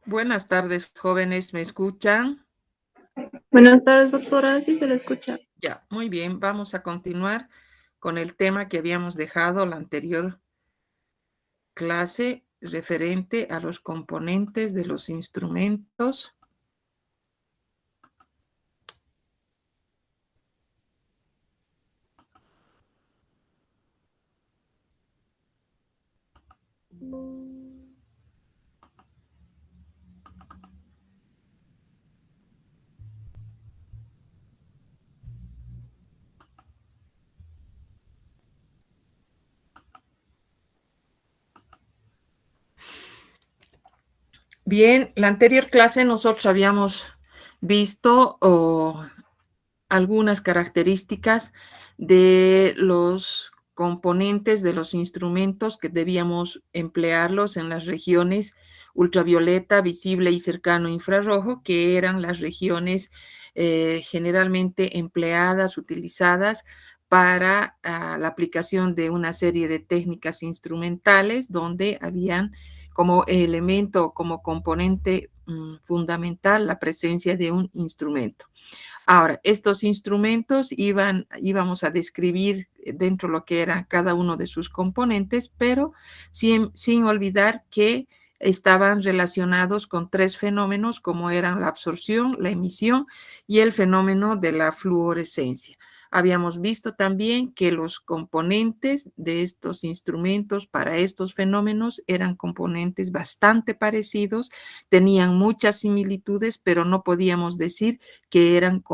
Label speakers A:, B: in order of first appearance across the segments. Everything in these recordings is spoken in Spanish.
A: Buenas tardes, jóvenes, ¿me escuchan?
B: Buenas tardes, doctora. Sí se le escucha.
A: Ya, muy bien, vamos a continuar con el tema que habíamos dejado la anterior clase referente a los componentes de los instrumentos. Bien, la anterior clase nosotros habíamos visto algunas características de los componentes de los instrumentos que debíamos emplearlos en las regiones ultravioleta, visible y cercano infrarrojo, que eran las regiones generalmente empleadas, utilizadas para la aplicación de una serie de técnicas instrumentales donde habían como elemento, como componente fundamental la presencia de un instrumento. Ahora, estos instrumentos íbamos a describir dentro de lo que era cada uno de sus componentes, pero sin olvidar que estaban relacionados con tres fenómenos como eran la absorción, la emisión y el fenómeno de la fluorescencia. Habíamos visto también que los componentes de estos instrumentos para estos fenómenos eran componentes bastante parecidos, tenían muchas similitudes, pero no podíamos decir que eran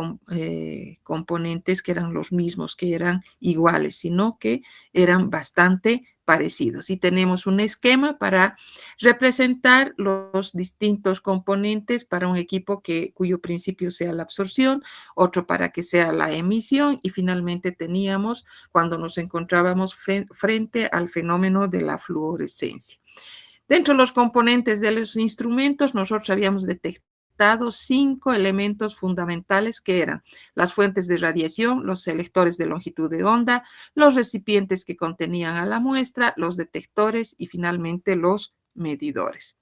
A: componentes que eran los mismos, que eran iguales, sino que eran bastante parecidos. Y tenemos un esquema para representar los distintos componentes para un equipo cuyo principio sea la absorción, otro para que sea la emisión y finalmente teníamos cuando nos encontrábamos frente al fenómeno de la fluorescencia. Dentro de los componentes de los instrumentos, nosotros habíamos detectado 5 elementos fundamentales que eran las fuentes de radiación, los selectores de longitud de onda, los recipientes que contenían a la muestra, los detectores y finalmente los medidores.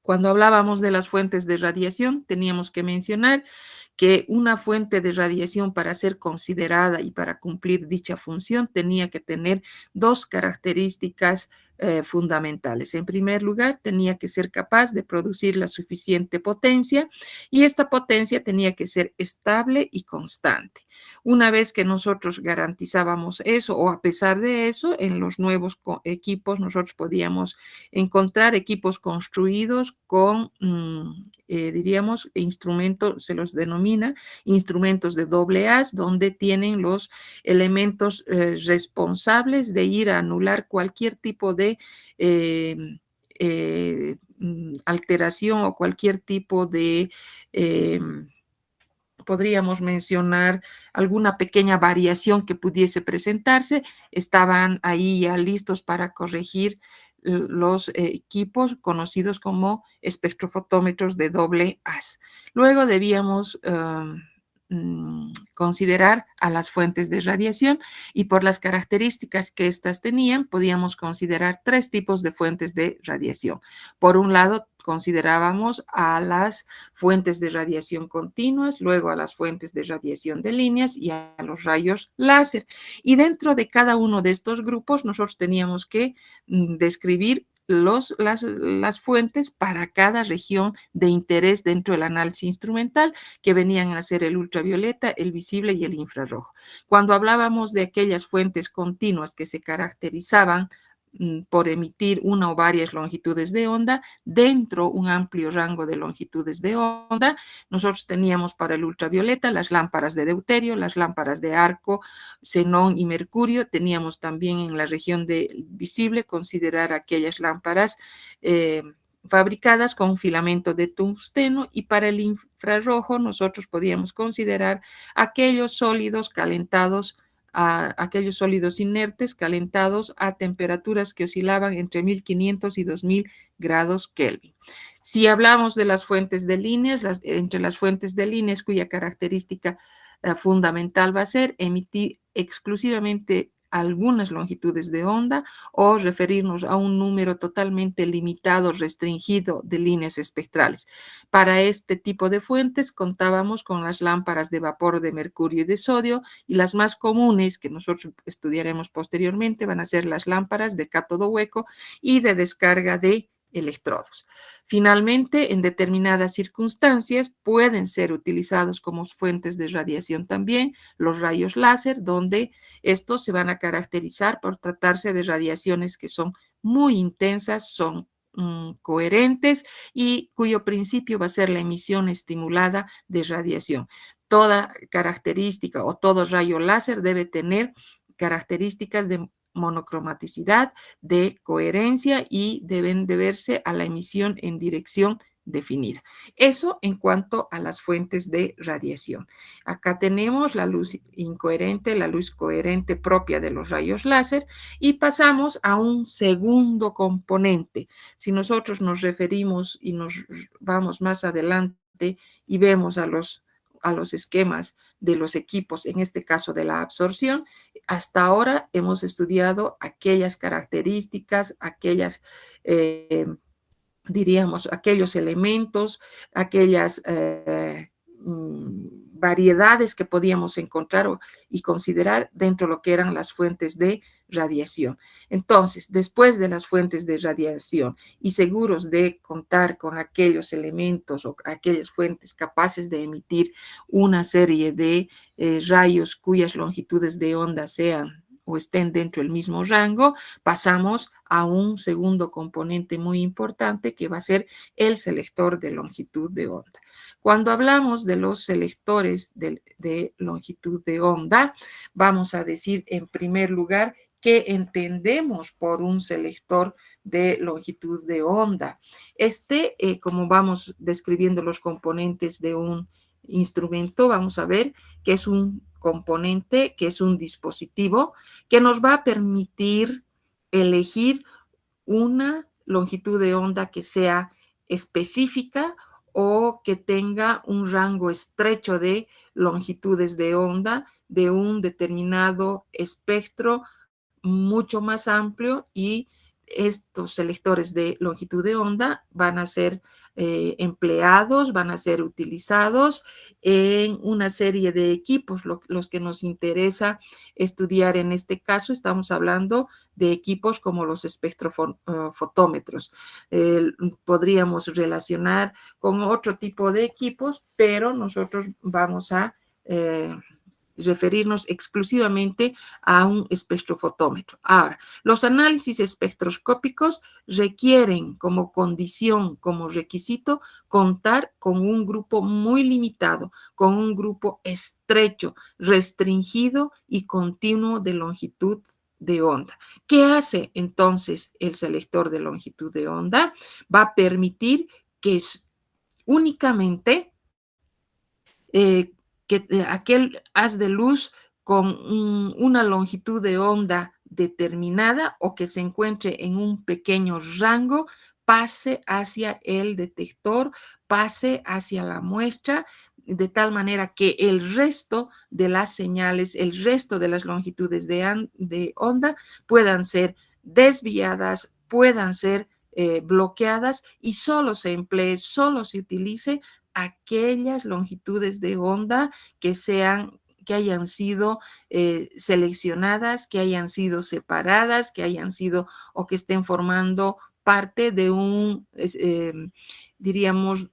A: Cuando hablábamos de las fuentes de radiación, teníamos que mencionar que una fuente de radiación para ser considerada y para cumplir dicha función tenía que tener dos características fundamentales. En primer lugar, tenía que ser capaz de producir la suficiente potencia y esta potencia tenía que ser estable y constante. Una vez que nosotros garantizábamos eso, o a pesar de eso, en los nuevos equipos nosotros podíamos encontrar equipos construidos con, diríamos, instrumentos, se los denomina instrumentos de doble haz, donde tienen los elementos responsables de ir a anular cualquier tipo de alteración o cualquier tipo de podríamos mencionar alguna pequeña variación que pudiese presentarse, estaban ahí ya listos para corregir los equipos conocidos como espectrofotómetros de doble haz. Luego debíamos considerar a las fuentes de radiación y por las características que éstas tenían, podíamos considerar 3 tipos de fuentes de radiación. Por un lado, considerábamos a las fuentes de radiación continuas, luego a las fuentes de radiación de líneas y a los rayos láser. Y dentro de cada uno de estos grupos nosotros teníamos que describir las fuentes para cada región de interés dentro del análisis instrumental, que venían a ser el ultravioleta, el visible y el infrarrojo. Cuando hablábamos de aquellas fuentes continuas que se caracterizaban por emitir una o varias longitudes de onda, dentro un amplio rango de longitudes de onda, nosotros teníamos para el ultravioleta las lámparas de deuterio, las lámparas de arco, xenón y mercurio, teníamos también en la región de visible considerar aquellas lámparas fabricadas con filamento de tungsteno y para el infrarrojo nosotros podíamos considerar aquellos sólidos calentados aquellos sólidos inertes calentados a temperaturas que oscilaban entre 1500 y 2000 grados Kelvin. Si hablamos de las fuentes de líneas, entre las fuentes de líneas cuya característica fundamental va a ser emitir exclusivamente algunas longitudes de onda o referirnos a un número totalmente limitado, restringido de líneas espectrales. Para este tipo de fuentes contábamos con las lámparas de vapor de mercurio y de sodio, y las más comunes que nosotros estudiaremos posteriormente van a ser las lámparas de cátodo hueco y de descarga de electrodos. Finalmente, en determinadas circunstancias pueden ser utilizados como fuentes de radiación también los rayos láser, donde estos se van a caracterizar por tratarse de radiaciones que son muy intensas, son coherentes y cuyo principio va a ser la emisión estimulada de radiación. Toda característica o todo rayo láser debe tener características de monocromaticidad, de coherencia y deben deberse a la emisión en dirección definida. Eso en cuanto a las fuentes de radiación. Acá tenemos la luz incoherente, la luz coherente propia de los rayos láser, y pasamos a un segundo componente. Si nosotros nos referimos y nos vamos más adelante y vemos a los esquemas de los equipos, en este caso de la absorción, hasta ahora hemos estudiado aquellas características, diríamos, aquellos elementos, aquellas variedades que podíamos encontrar y considerar dentro de lo que eran las fuentes de radiación. Entonces, después de las fuentes de radiación y seguros de contar con aquellos elementos o aquellas fuentes capaces de emitir una serie de rayos cuyas longitudes de onda sean o estén dentro del mismo rango, pasamos a un segundo componente muy importante que va a ser el selector de longitud de onda. Cuando hablamos de los selectores de longitud de onda, vamos a decir en primer lugar qué entendemos por un selector de longitud de onda. Como vamos describiendo los componentes de un instrumento, vamos a ver que es un componente, que es un dispositivo que nos va a permitir elegir una longitud de onda que sea específica o que tenga un rango estrecho de longitudes de onda de un determinado espectro mucho más amplio, y estos selectores de longitud de onda van a ser empleados, van a ser utilizados en una serie de equipos. Los que nos interesa estudiar en este caso, estamos hablando de equipos como los espectrofotómetros. Podríamos relacionar con otro tipo de equipos, pero nosotros vamos a referirnos exclusivamente a un espectrofotómetro. Ahora, los análisis espectroscópicos requieren como condición, como requisito, contar con un grupo muy limitado, con un grupo estrecho, restringido y continuo de longitud de onda. ¿Qué hace entonces el selector de longitud de onda? Va a permitir que únicamente que aquel haz de luz con una longitud de onda determinada o que se encuentre en un pequeño rango pase hacia el detector, pase hacia la muestra, de tal manera que el resto de las señales, el resto de las longitudes de onda puedan ser desviadas, puedan ser bloqueadas, y solo se emplee, solo se utilice aquellas longitudes de onda que hayan sido seleccionadas, que hayan sido separadas, que hayan sido o que estén formando parte de diríamos,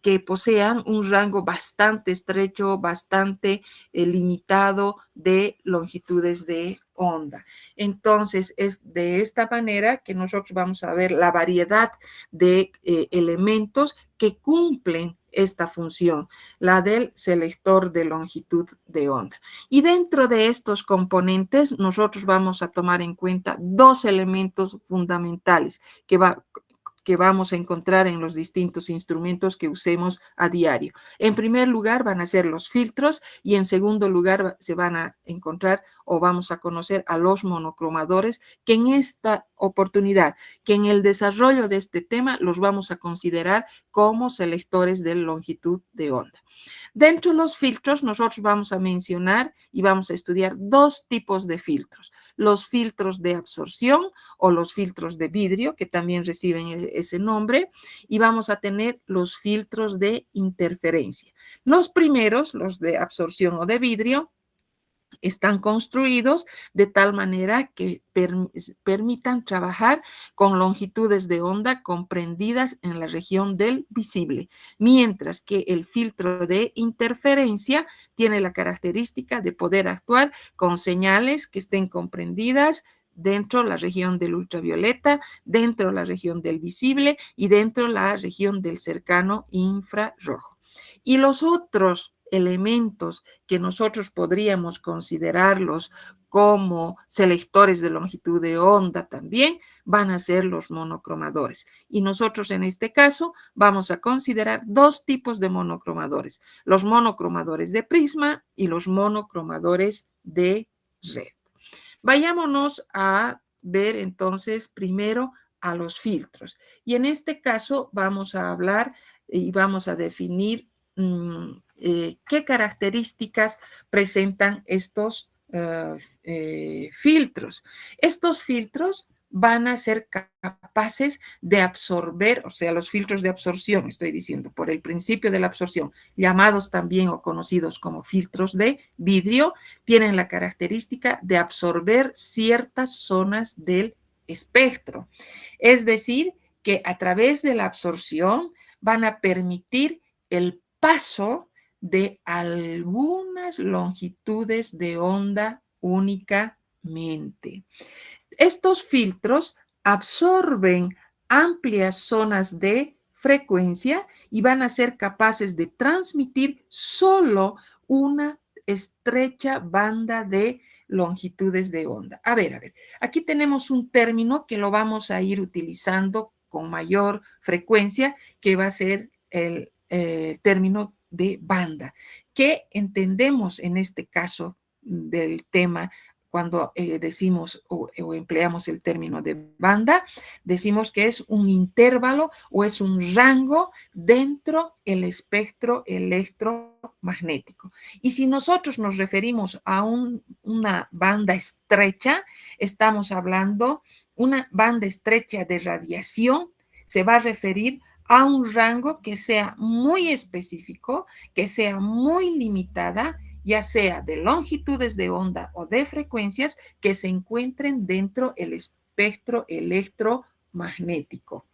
A: que posean un rango bastante estrecho, bastante limitado de longitudes de onda. Entonces, es de esta manera que nosotros vamos a ver la variedad de elementos que cumplen esta función, la del selector de longitud de onda. Y dentro de estos componentes, nosotros vamos a tomar en cuenta dos elementos fundamentales que que vamos a encontrar en los distintos instrumentos que usemos a diario. En primer lugar van a ser los filtros y en segundo lugar se van a encontrar o vamos a conocer a los monocromadores, que en esta oportunidad, que en el desarrollo de este tema los vamos a considerar como selectores de longitud de onda. Dentro de los filtros, nosotros vamos a mencionar y vamos a estudiar dos tipos de filtros. Los filtros de absorción o los filtros de vidrio, que también reciben ese nombre, y vamos a tener los filtros de interferencia. Los primeros, los de absorción o de vidrio, están construidos de tal manera que permitan trabajar con longitudes de onda comprendidas en la región del visible, mientras que el filtro de interferencia tiene la característica de poder actuar con señales que estén comprendidas dentro de la región del ultravioleta, dentro de la región del visible y dentro de la región del cercano infrarrojo. Y los otros elementos que nosotros podríamos considerarlos como selectores de longitud de onda también van a ser los monocromadores. Y nosotros en este caso vamos a considerar dos tipos de monocromadores, los monocromadores de prisma y los monocromadores de red. Vayámonos a ver entonces primero a los filtros. Y en este caso vamos a hablar y vamos a definir qué características presentan estos filtros. Estos filtros van a ser capaces de absorber, o sea, los filtros de absorción, estoy diciendo, por el principio de la absorción, llamados también o conocidos como filtros de vidrio, tienen la característica de absorber ciertas zonas del espectro. Es decir, que a través de la absorción van a permitir el paso de algunas longitudes de onda únicamente. Estos filtros absorben amplias zonas de frecuencia y van a ser capaces de transmitir solo una estrecha banda de longitudes de onda. A ver, aquí tenemos un término que lo vamos a ir utilizando con mayor frecuencia, que va a ser el término de banda, que entendemos en este caso del tema cuando decimos o empleamos el término de banda, decimos que es un intervalo o es un rango dentro del espectro electromagnético. Y si nosotros nos referimos a una banda estrecha, estamos hablando una banda estrecha de radiación, se va a referir a un rango que sea muy específico, que sea muy limitada, ya sea de longitudes de onda o de frecuencias que se encuentren dentro del espectro electromagnético.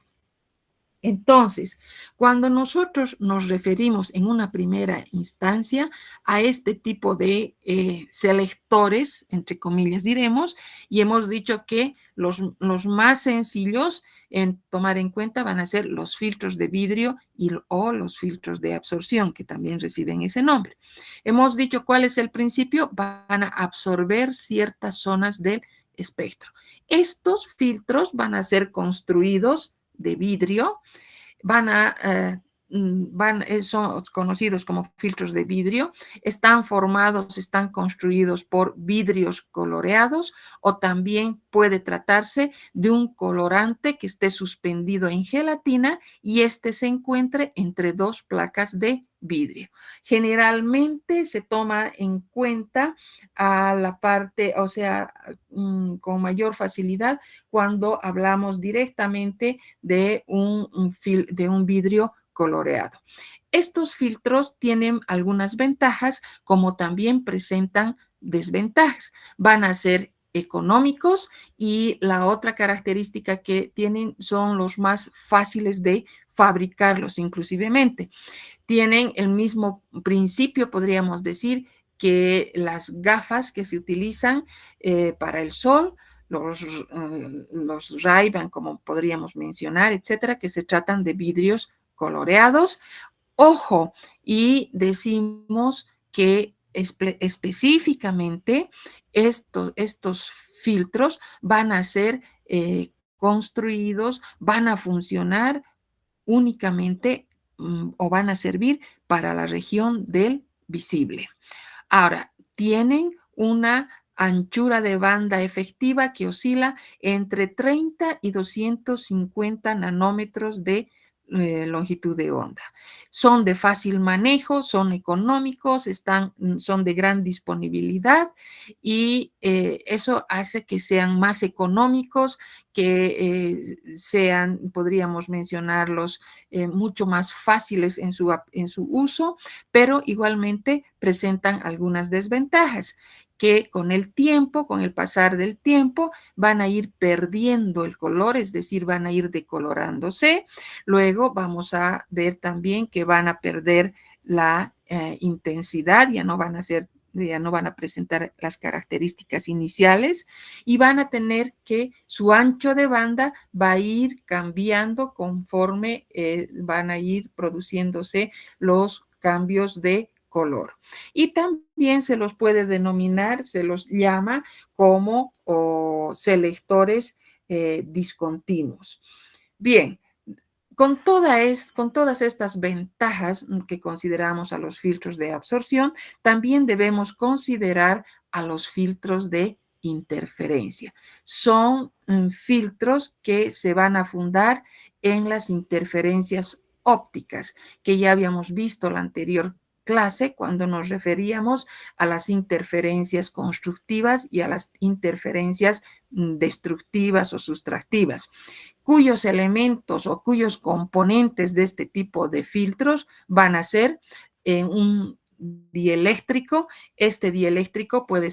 A: Entonces, cuando nosotros nos referimos en una primera instancia a este tipo de selectores, entre comillas diremos, y hemos dicho que los más sencillos en tomar en cuenta van a ser los filtros de vidrio o los filtros de absorción, que también reciben ese nombre. Hemos dicho cuál es el principio, van a absorber ciertas zonas del espectro. Estos filtros van a ser construidos de vidrio, son conocidos como filtros de vidrio, están construidos por vidrios coloreados o también puede tratarse de un colorante que esté suspendido en gelatina y este se encuentre entre dos placas de vidrio. Generalmente se toma en cuenta a la parte, o sea, con mayor facilidad cuando hablamos directamente de un vidrio coloreado. Estos filtros tienen algunas ventajas, como también presentan desventajas. Van a ser económicos y la otra característica que tienen son los más fáciles de fabricarlos inclusivemente. Tienen el mismo principio, podríamos decir, que las gafas que se utilizan para el sol, los Ray-Ban, como podríamos mencionar, etcétera, que se tratan de vidrios coloreados. Ojo, y decimos que específicamente estos filtros van a ser construidos van a funcionar únicamente o van a servir para la región del visible. Ahora, tienen una anchura de banda efectiva que oscila entre 30 y 250 nanómetros de longitud de onda. Son de fácil manejo, son económicos, son de gran disponibilidad y eso hace que sean más económicos, que sean, podríamos mencionarlos, mucho más fáciles en su uso, pero igualmente presentan algunas desventajas que con el tiempo, con el pasar del tiempo, van a ir perdiendo el color, es decir, van a ir decolorándose. Luego vamos a ver también que van a perder la intensidad, ya no van a presentar las características iniciales y van a tener que su ancho de banda va a ir cambiando conforme van a ir produciéndose los cambios de color. Y también se los puede denominar, se los llama como selectores discontinuos. Bien, con todas estas ventajas que consideramos a los filtros de absorción, también debemos considerar a los filtros de interferencia. Son filtros que se van a fundar en las interferencias ópticas, que ya habíamos visto la anterior clase cuando nos referíamos a las interferencias constructivas y a las interferencias destructivas o sustractivas, cuyos elementos o cuyos componentes de este tipo de filtros van a ser un dieléctrico. Este dieléctrico puede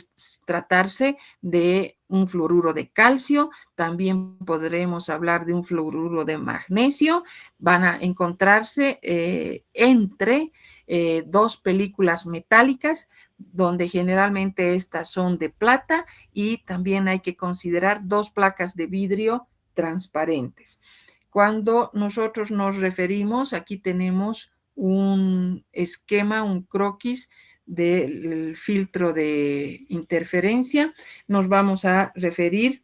A: tratarse de un fluoruro de calcio, también podremos hablar de un fluoruro de magnesio. Van a encontrarse entre dos películas metálicas, donde generalmente estas son de plata, y también hay que considerar dos placas de vidrio transparentes. Cuando nosotros nos referimos, aquí tenemos un esquema, un croquis del filtro de interferencia, nos vamos a referir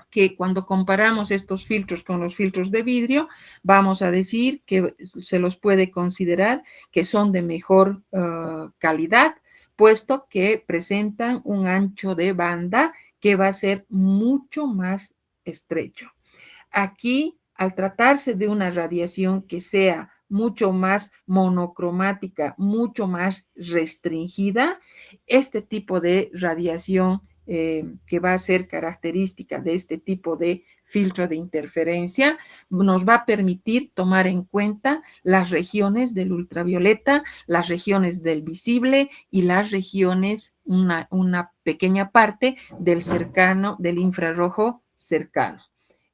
A: que cuando comparamos estos filtros con los filtros de vidrio, vamos a decir que se los puede considerar que son de mejor calidad, puesto que presentan un ancho de banda que va a ser mucho más estrecho. Aquí, al tratarse de una radiación que sea mucho más monocromática, mucho más restringida, este tipo de radiación que va a ser característica de este tipo de filtro de interferencia, nos va a permitir tomar en cuenta las regiones del ultravioleta, las regiones del visible y las regiones, una pequeña parte del infrarrojo cercano.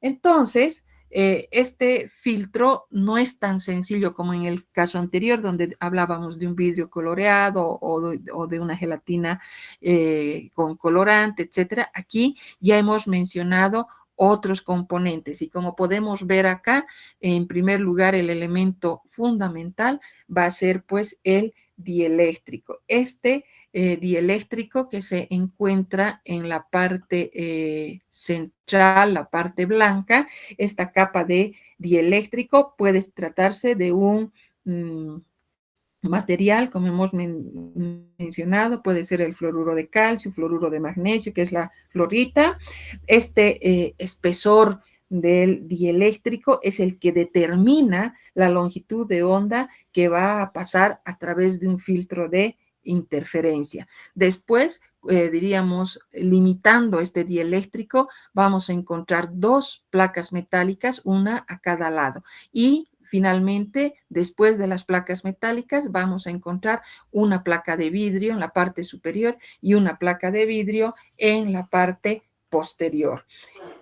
A: Entonces, este filtro no es tan sencillo como en el caso anterior, donde hablábamos de un vidrio coloreado o de una gelatina con colorante, etcétera. Aquí ya hemos mencionado otros componentes y como podemos ver acá, en primer lugar, el elemento fundamental va a ser pues el dieléctrico. Este dieléctrico que se encuentra en la parte central, la parte blanca, esta capa de dieléctrico puede tratarse de un material, como hemos mencionado, puede ser el fluoruro de calcio, fluoruro de magnesio, que es la fluorita. Este espesor del dieléctrico es el que determina la longitud de onda que va a pasar a través de un filtro de interferencia. Después, diríamos, limitando este dieléctrico, vamos a encontrar dos placas metálicas, una a cada lado. Y finalmente, después de las placas metálicas, vamos a encontrar una placa de vidrio en la parte superior y una placa de vidrio en la parte posterior.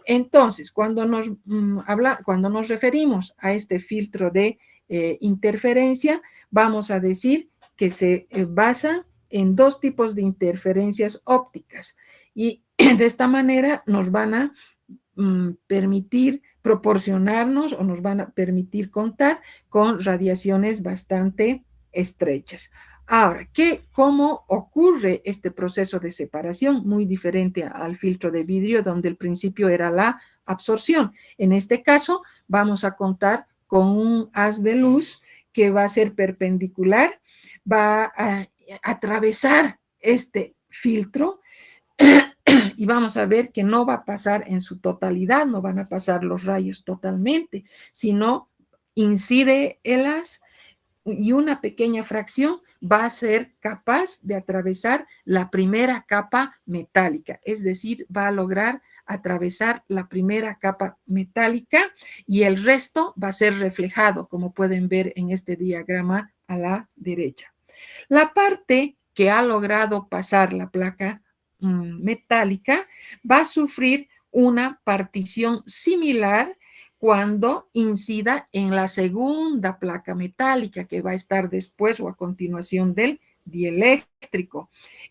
A: Entonces, cuando nos referimos a este filtro de interferencia, vamos a decir que se basa en dos tipos de interferencias ópticas y de esta manera nos van a permitir proporcionarnos o nos van a permitir contar con radiaciones bastante estrechas. Ahora, ¿cómo ocurre este proceso de separación? Muy diferente al filtro de vidrio, donde el principio era la absorción. En este caso, vamos a contar con un haz de luz que va a ser perpendicular, va a atravesar este filtro y vamos a ver que no va a pasar en su totalidad, no van a pasar los rayos totalmente, sino incide el haz y una pequeña fracción va a ser capaz de atravesar la primera capa metálica, es decir, va a lograr atravesar la primera capa metálica y el resto va a ser reflejado, como pueden ver en este diagrama a la derecha. La parte que ha logrado pasar la placa metálica va a sufrir una partición similar cuando incida en la segunda placa metálica que va a estar después o a continuación del dieléctrico.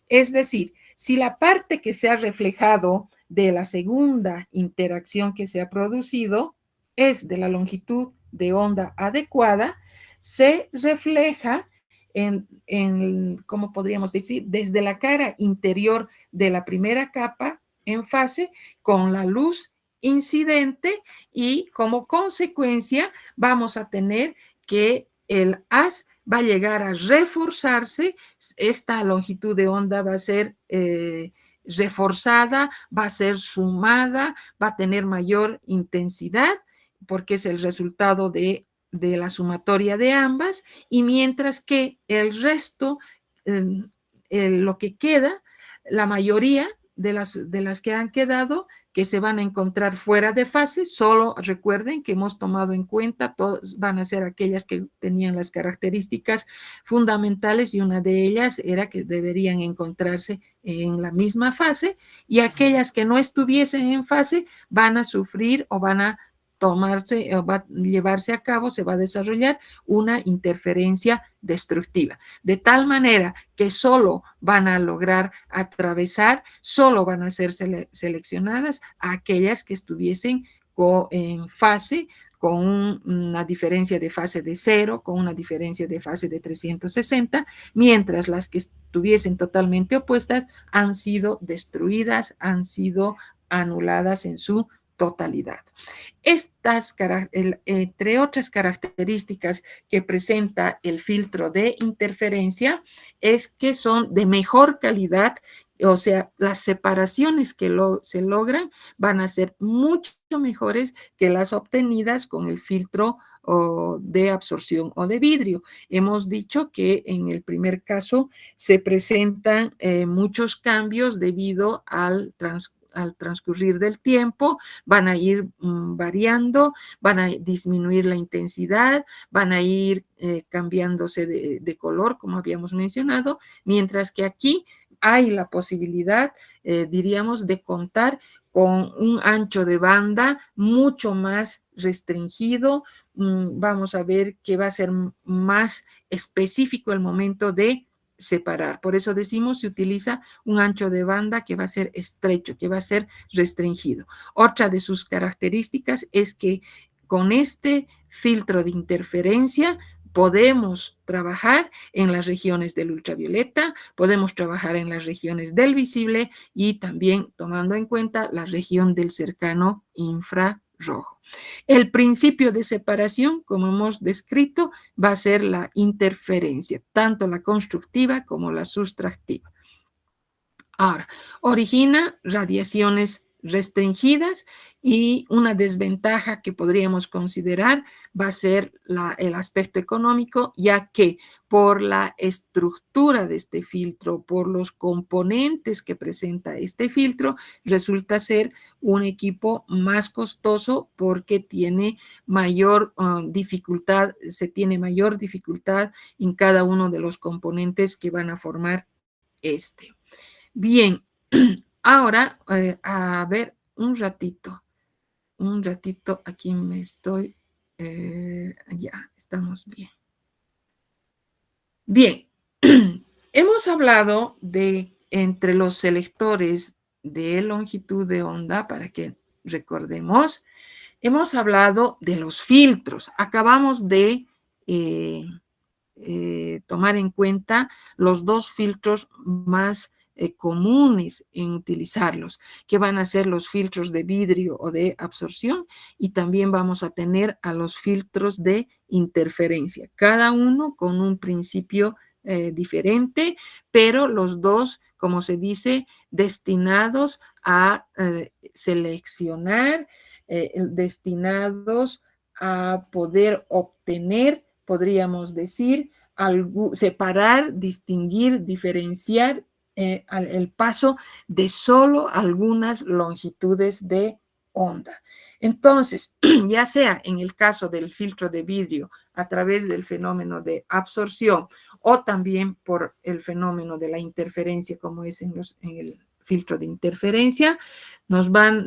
A: Es decir, si la parte que se ha reflejado de la segunda interacción que se ha producido es de la longitud de onda adecuada, se refleja ¿cómo podríamos decir? Desde la cara interior de la primera capa en fase con la luz incidente y como consecuencia vamos a tener que el haz va a llegar a reforzarse, esta longitud de onda va a ser reforzada, va a ser sumada, va a tener mayor intensidad porque es el resultado de la sumatoria de ambas, y mientras que el resto, lo que queda, la mayoría de las que han quedado, que se van a encontrar fuera de fase, solo recuerden que hemos tomado en cuenta, todas van a ser aquellas que tenían las características fundamentales y una de ellas era que deberían encontrarse en la misma fase y aquellas que no estuviesen en fase van a sufrir o van a tomarse, va a llevarse a cabo, se va a desarrollar una interferencia destructiva, de tal manera que solo van a lograr atravesar, solo van a ser seleccionadas aquellas que estuviesen en fase con una diferencia de fase de 0, con una diferencia de fase de 360, mientras las que estuviesen totalmente opuestas han sido destruidas, han sido anuladas en su totalidad. Estas, entre otras características que presenta el filtro de interferencia, es que son de mejor calidad, o sea, las separaciones que se logran van a ser mucho mejores que las obtenidas con el filtro de absorción o de vidrio. Hemos dicho que en el primer caso se presentan muchos cambios debido al transcurrir del tiempo, van a ir variando, van a disminuir la intensidad, van a ir cambiándose de color, como habíamos mencionado, mientras que aquí hay la posibilidad, diríamos, de contar con un ancho de banda mucho más restringido. Vamos a ver que va a ser más específico el momento de separar. Por eso decimos, se utiliza un ancho de banda que va a ser estrecho, que va a ser restringido. Otra de sus características es que con este filtro de interferencia podemos trabajar en las regiones del ultravioleta, podemos trabajar en las regiones del visible y también tomando en cuenta la región del cercano infrarrojo. El principio de separación, como hemos descrito, va a ser la interferencia, tanto la constructiva como la sustractiva. Ahora, origina radiaciones restringidas y una desventaja que podríamos considerar va a ser el aspecto económico, ya que por la estructura de este filtro, por los componentes que presenta este filtro, resulta ser un equipo más costoso porque tiene mayor dificultad, se tiene mayor dificultad en cada uno de los componentes que van a formar este. Bien, ahora, a ver, un ratito, aquí me estoy, ya, estamos bien. Bien, hemos hablado de entre los selectores de longitud de onda, para que recordemos, hemos hablado de los filtros. Acabamos de tomar en cuenta los dos filtros más comunes en utilizarlos, que van a ser los filtros de vidrio o de absorción, y también vamos a tener a los filtros de interferencia, cada uno con un principio diferente, pero los dos, como se dice, destinados a seleccionar, destinados a poder obtener, podríamos decir, separar, distinguir, diferenciar el paso de solo algunas longitudes de onda. Entonces, ya sea en el caso del filtro de vidrio a través del fenómeno de absorción o también por el fenómeno de la interferencia, como es en el filtro de interferencia,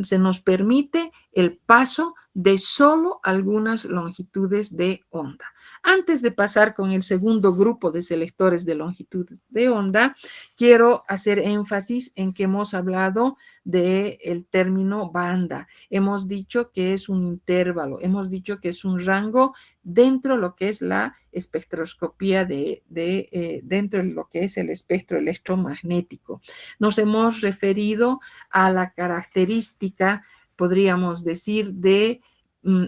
A: se nos permite el paso de solo algunas longitudes de onda. Antes de pasar con el segundo grupo de selectores de longitud de onda, quiero hacer énfasis en que hemos hablado del término banda. Hemos dicho que es un intervalo, hemos dicho que es un rango dentro de lo que es la espectroscopía dentro de lo que es el espectro electromagnético. Nos hemos referido a la característica, podríamos decir, de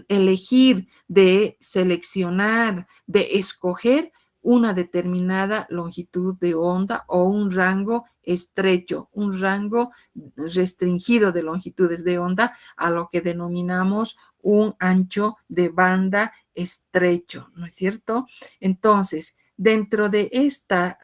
A: elegir, de seleccionar, de escoger una determinada longitud de onda o un rango estrecho, un rango restringido de longitudes de onda, a lo que denominamos un ancho de banda estrecho, ¿no es cierto? Entonces, dentro de este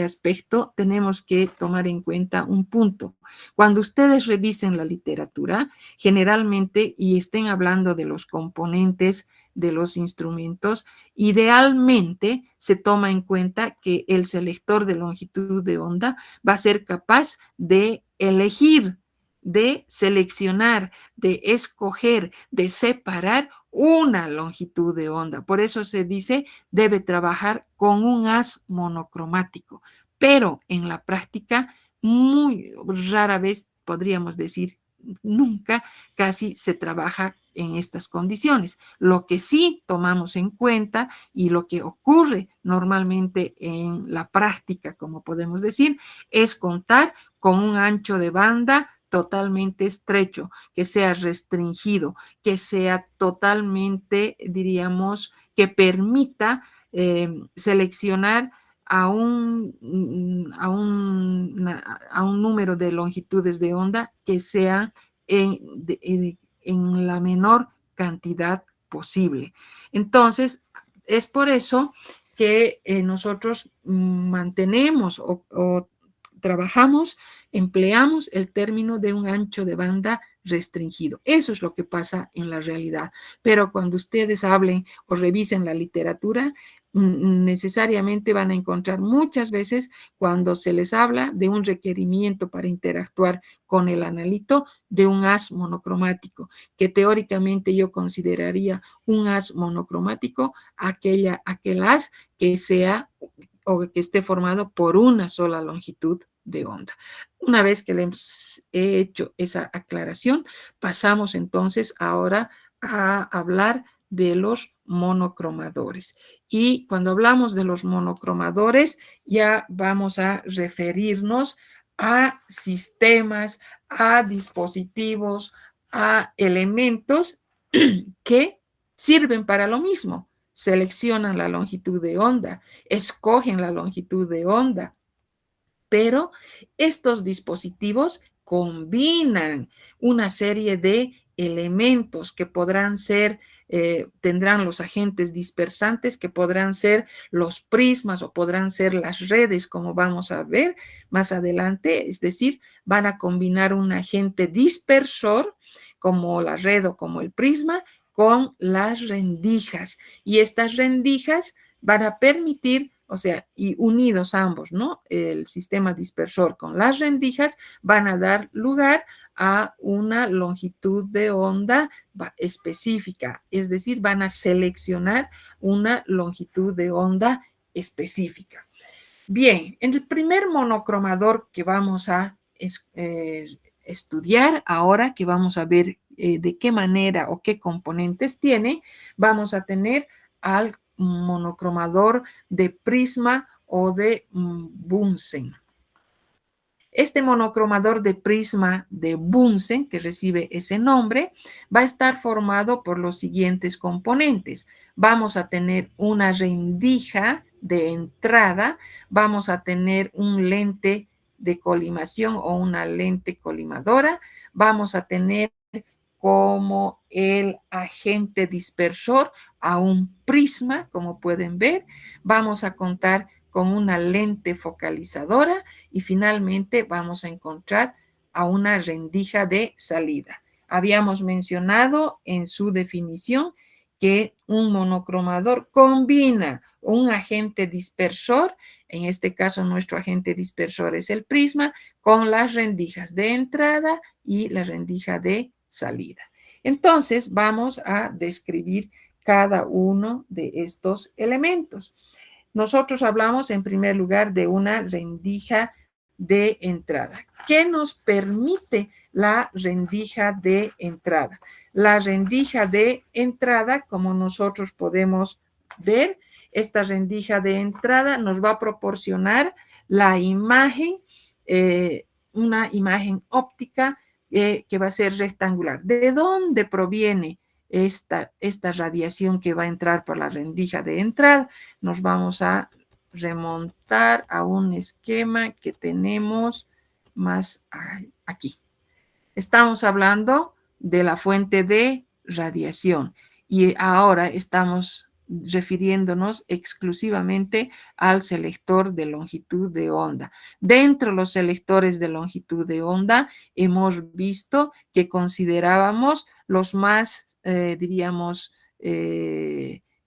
A: aspecto tenemos que tomar en cuenta un punto. Cuando ustedes revisen la literatura, generalmente, y estén hablando de los componentes de los instrumentos, idealmente se toma en cuenta que el selector de longitud de onda va a ser capaz de elegir, de seleccionar, de escoger, de separar una longitud de onda. Por eso se dice debe trabajar con un haz monocromático, pero en la práctica muy rara vez, podríamos decir nunca, casi se trabaja en estas condiciones. Lo que sí tomamos en cuenta y lo que ocurre normalmente en la práctica, como podemos decir, es contar con un ancho de banda totalmente estrecho, que sea restringido, que sea totalmente, diríamos, que permita seleccionar a un número de longitudes de onda que sea en la menor cantidad posible. Entonces, es por eso que nosotros mantenemos o trabajamos, empleamos el término de un ancho de banda restringido. Eso es lo que pasa en la realidad. Pero cuando ustedes hablen o revisen la literatura, necesariamente van a encontrar muchas veces cuando se les habla de un requerimiento para interactuar con el analito de un haz monocromático, que teóricamente yo consideraría un haz monocromático aquel haz que sea o que esté formado por una sola longitud de onda. Una vez que les he hecho esa aclaración, pasamos entonces ahora a hablar de los monocromadores. Y cuando hablamos de los monocromadores, ya vamos a referirnos a sistemas, a dispositivos, a elementos que sirven para lo mismo. Seleccionan la longitud de onda, escogen la longitud de onda, pero estos dispositivos combinan una serie de elementos que podrán ser, tendrán los agentes dispersantes, que podrán ser los prismas o podrán ser las redes, como vamos a ver más adelante, es decir, van a combinar un agente dispersor, como la red o como el prisma, con las rendijas. Y estas rendijas van a permitir, o sea, y unidos ambos, ¿no? El sistema dispersor con las rendijas van a dar lugar a una longitud de onda específica, es decir, van a seleccionar una longitud de onda específica. Bien, en el primer monocromador que vamos a estudiar ahora, que vamos a ver de qué manera o qué componentes tiene, vamos a tener al monocromador de prisma o de Bunsen. Este monocromador de prisma de Bunsen, que recibe ese nombre, va a estar formado por los siguientes componentes. Vamos a tener una rendija de entrada, vamos a tener un lente de colimación o una lente colimadora, vamos a tener como el agente dispersor a un prisma, como pueden ver, vamos a contar con una lente focalizadora y finalmente vamos a encontrar a una rendija de salida. Habíamos mencionado en su definición que un monocromador combina un agente dispersor, en este caso nuestro agente dispersor es el prisma, con las rendijas de entrada y la rendija de salida. Entonces vamos a describir cada uno de estos elementos. Nosotros hablamos en primer lugar de una rendija de entrada. ¿Qué nos permite la rendija de entrada? La rendija de entrada, como nosotros podemos ver, esta rendija de entrada nos va a proporcionar la imagen, una imagen óptica que va a ser rectangular. ¿De dónde proviene esta radiación que va a entrar por la rendija de entrada? Nos vamos a remontar a un esquema que tenemos más aquí. Estamos hablando de la fuente de radiación y ahora estamos refiriéndonos exclusivamente al selector de longitud de onda. Dentro de los selectores de longitud de onda hemos visto que considerábamos los más, diríamos,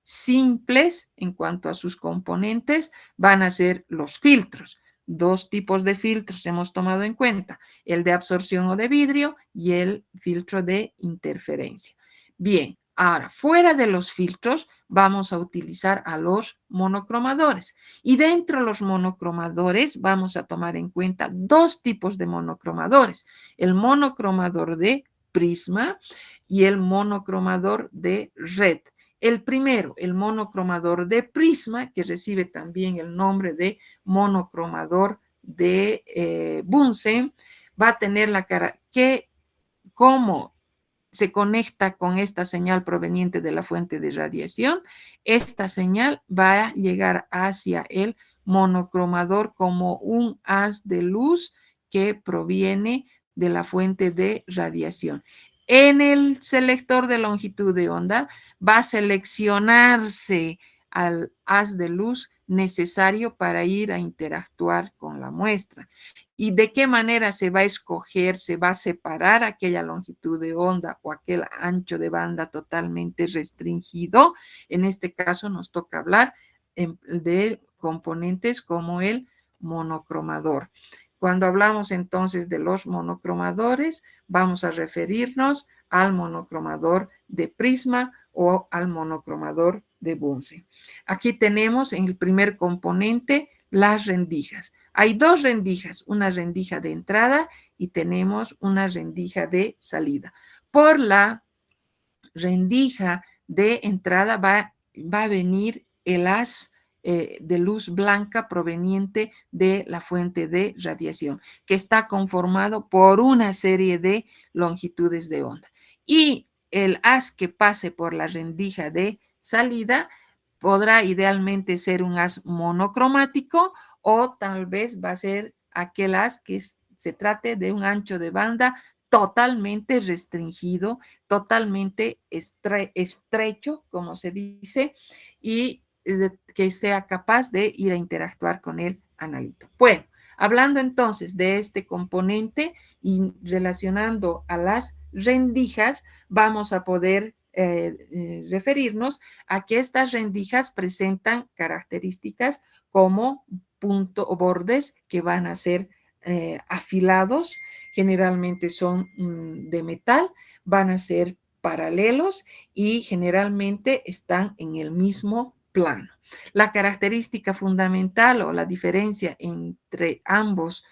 A: simples en cuanto a sus componentes van a ser los filtros. Dos tipos de filtros hemos tomado en cuenta, el de absorción o de vidrio y el filtro de interferencia. Bien, ahora, fuera de los filtros, vamos a utilizar a los monocromadores. Y dentro de los monocromadores vamos a tomar en cuenta dos tipos de monocromadores. El monocromador de prisma y el monocromador de red. El primero, el monocromador de prisma, que recibe también el nombre de monocromador de Bunsen, va a tener la cara que, como se conecta con esta señal proveniente de la fuente de radiación, esta señal va a llegar hacia el monocromador como un haz de luz que proviene de la fuente de radiación. En el selector de longitud de onda va a seleccionarse al haz de luz necesario para ir a interactuar con la muestra. ¿Y de qué manera se va a escoger, se va a separar aquella longitud de onda o aquel ancho de banda totalmente restringido? En este caso nos toca hablar de componentes como el monocromador. Cuando hablamos entonces de los monocromadores, vamos a referirnos al monocromador de prisma o al monocromador de Bunsen. Aquí tenemos en el primer componente las rendijas. Hay dos rendijas, una rendija de entrada y tenemos una rendija de salida. Por la rendija de entrada va a venir el haz de luz blanca proveniente de la fuente de radiación, que está conformado por una serie de longitudes de onda. Y el haz que pase por la rendija de salida podrá idealmente ser un haz monocromático o tal vez va a ser aquel haz que se trate de un ancho de banda totalmente restringido, totalmente estrecho, como se dice, y que sea capaz de ir a interactuar con el analito. Bueno, hablando entonces de este componente y relacionando a las rendijas, vamos a poder referirnos a que estas rendijas presentan características como punto o bordes que van a ser afilados, generalmente son de metal, van a ser paralelos y generalmente están en el mismo plano. La característica fundamental o la diferencia entre ambas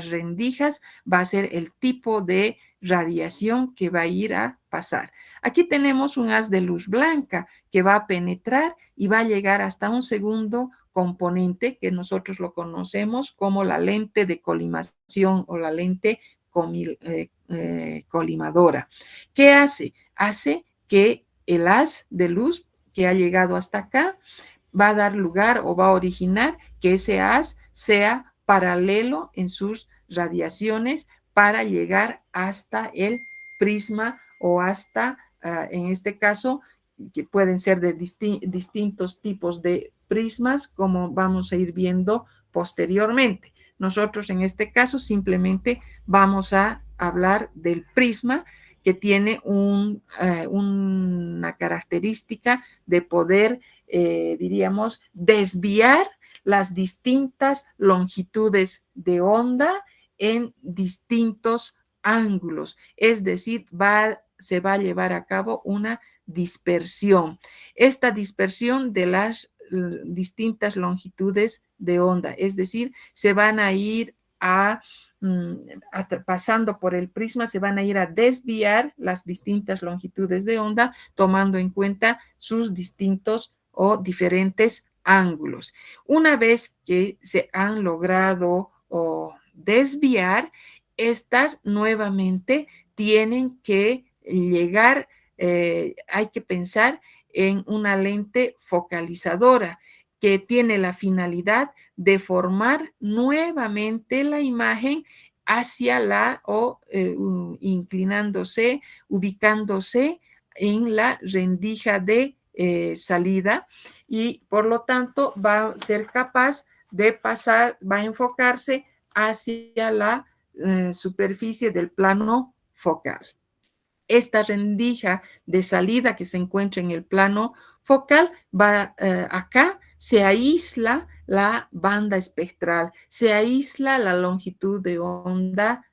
A: rendijas va a ser el tipo de radiación que va a ir a pasar. Aquí tenemos un haz de luz blanca que va a penetrar y va a llegar hasta un segundo componente que nosotros lo conocemos como la lente de colimación o la lente colimadora. ¿Qué hace? Hace que el haz de luz que ha llegado hasta acá va a dar lugar o va a originar que ese haz sea paralelo en sus radiaciones para llegar hasta el prisma o hasta, en este caso, que pueden ser de distintos tipos de prismas, como vamos a ir viendo posteriormente. Nosotros en este caso simplemente vamos a hablar del prisma que tiene una característica de poder, diríamos, desviar las distintas longitudes de onda en distintos ángulos, es decir, se va a llevar a cabo una dispersión. Esta dispersión de las distintas longitudes de onda, es decir, se van a ir pasando por el prisma, se van a ir a desviar las distintas longitudes de onda, tomando en cuenta sus distintos o diferentes ángulos. Una vez que se han logrado desviar, estas nuevamente tienen que llegar, hay que pensar en una lente focalizadora que tiene la finalidad de formar nuevamente la imagen hacia inclinándose, ubicándose en la rendija de salida, y por lo tanto va a ser capaz de pasar, va a enfocarse hacia la superficie del plano focal. Esta rendija de salida que se encuentra en el plano focal va acá, se aísla la banda espectral, se aísla la longitud de onda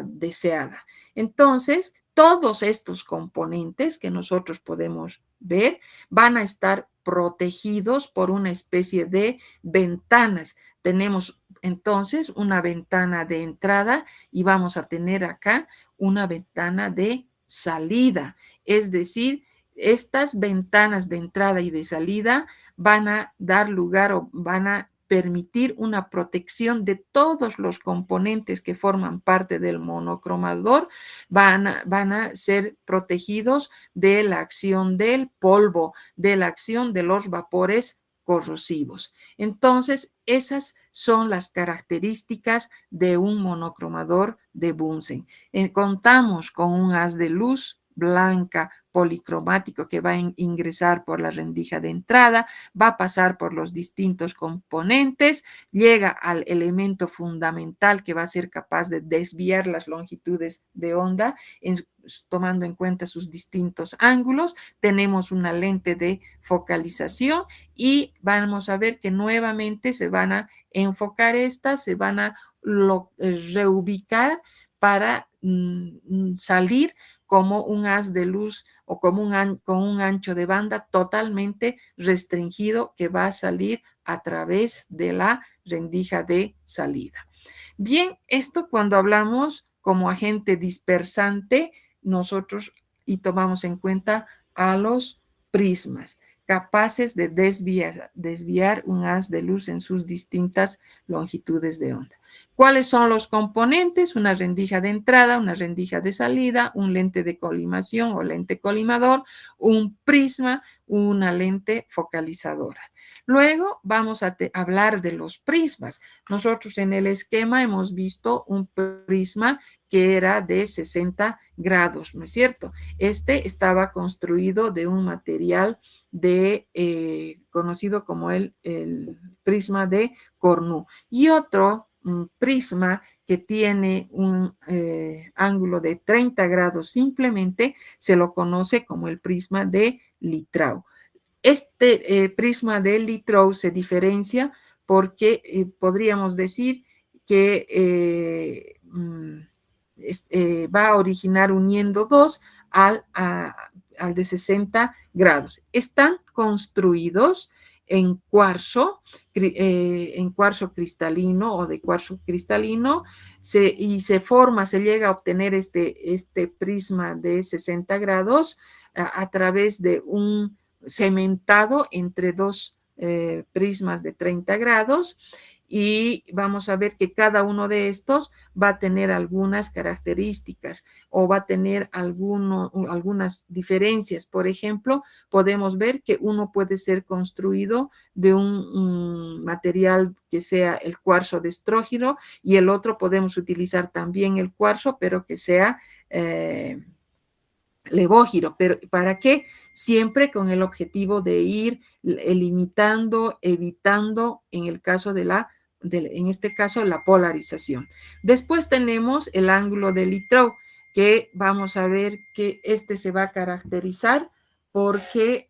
A: deseada. Entonces, todos estos componentes que nosotros podemos ver van a estar protegidos por una especie de ventanas. Tenemos entonces una ventana de entrada y vamos a tener acá una ventana de salida, es decir, estas ventanas de entrada y de salida van a dar lugar o van a permitir una protección de todos los componentes que forman parte del monocromador, van a ser protegidos de la acción del polvo, de la acción de los vapores corrosivos. Entonces, esas son las características de un monocromador de Bunsen. Contamos con un haz de luz blanca policromático que va a ingresar por la rendija de entrada, va a pasar por los distintos componentes, llega al elemento fundamental que va a ser capaz de desviar las longitudes de onda tomando en cuenta sus distintos ángulos. Tenemos una lente de focalización y vamos a ver que nuevamente se van a enfocar estas, se van a reubicar para salir como un haz de luz o con un ancho de banda totalmente restringido que va a salir a través de la rendija de salida. Bien, esto cuando hablamos como agente dispersante, nosotros y tomamos en cuenta a los prismas capaces de desviar un haz de luz en sus distintas longitudes de onda. ¿Cuáles son los componentes? Una rendija de entrada, una rendija de salida, un lente de colimación o lente colimador, un prisma, una lente focalizadora. Luego vamos a hablar de los prismas. Nosotros en el esquema hemos visto un prisma que era de 60 grados, ¿no es cierto? Este estaba construido de un material conocido como el prisma de Cornu, y otro prisma que tiene un ángulo de 30 grados simplemente se lo conoce como el prisma de Littrau. Este prisma de Littrau se diferencia porque podríamos decir que va a originar uniendo dos al de 60 grados. Están construidos en cuarzo cristalino o de cuarzo cristalino, y se llega a obtener este prisma de 60 grados a través de un cementado entre dos prismas de 30 grados y vamos a ver que cada uno de estos va a tener algunas características o va a tener algunas diferencias. Por ejemplo, podemos ver que uno puede ser construido de un material que sea el cuarzo de estrógiro y el otro podemos utilizar también el cuarzo, pero que sea levógiro. ¿Pero para qué? Siempre con el objetivo de ir limitando, evitando, en el caso en este caso, la polarización. Después tenemos el ángulo de Littrow, que vamos a ver que este se va a caracterizar porque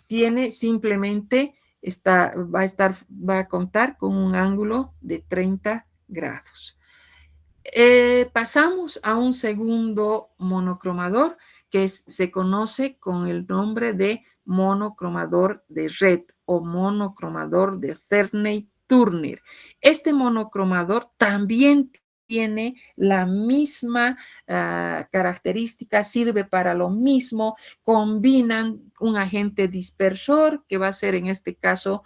A: tiene simplemente, va a contar con un ángulo de 30 grados. Pasamos a un segundo monocromador que se conoce con el nombre de monocromador de red o monocromador de Terney-Turner. Este monocromador también tiene la misma característica, sirve para lo mismo, combinan un agente dispersor que va a ser en este caso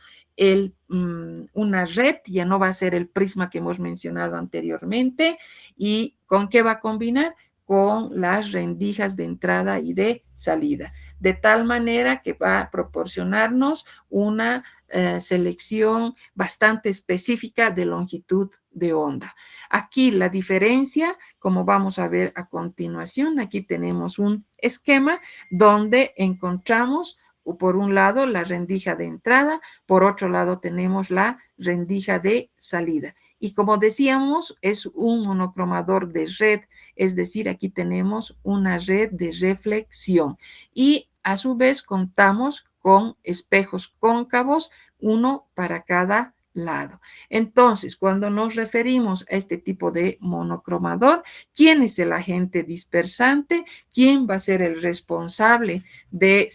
A: una red, ya no va a ser el prisma que hemos mencionado anteriormente. ¿Y con qué va a combinar? Con las rendijas de entrada y de salida, de tal manera que va a proporcionarnos una selección bastante específica de longitud de onda. Aquí la diferencia, como vamos a ver a continuación, aquí tenemos un esquema donde encontramos por un lado la rendija de entrada, por otro lado tenemos la rendija de salida. Y como decíamos, es un monocromador de red, es decir, aquí tenemos una red de reflexión. Y a su vez contamos con espejos cóncavos, uno para cada lado. Entonces, cuando nos referimos a este tipo de monocromador, ¿quién es el agente dispersante? ¿Quién va a ser el responsable de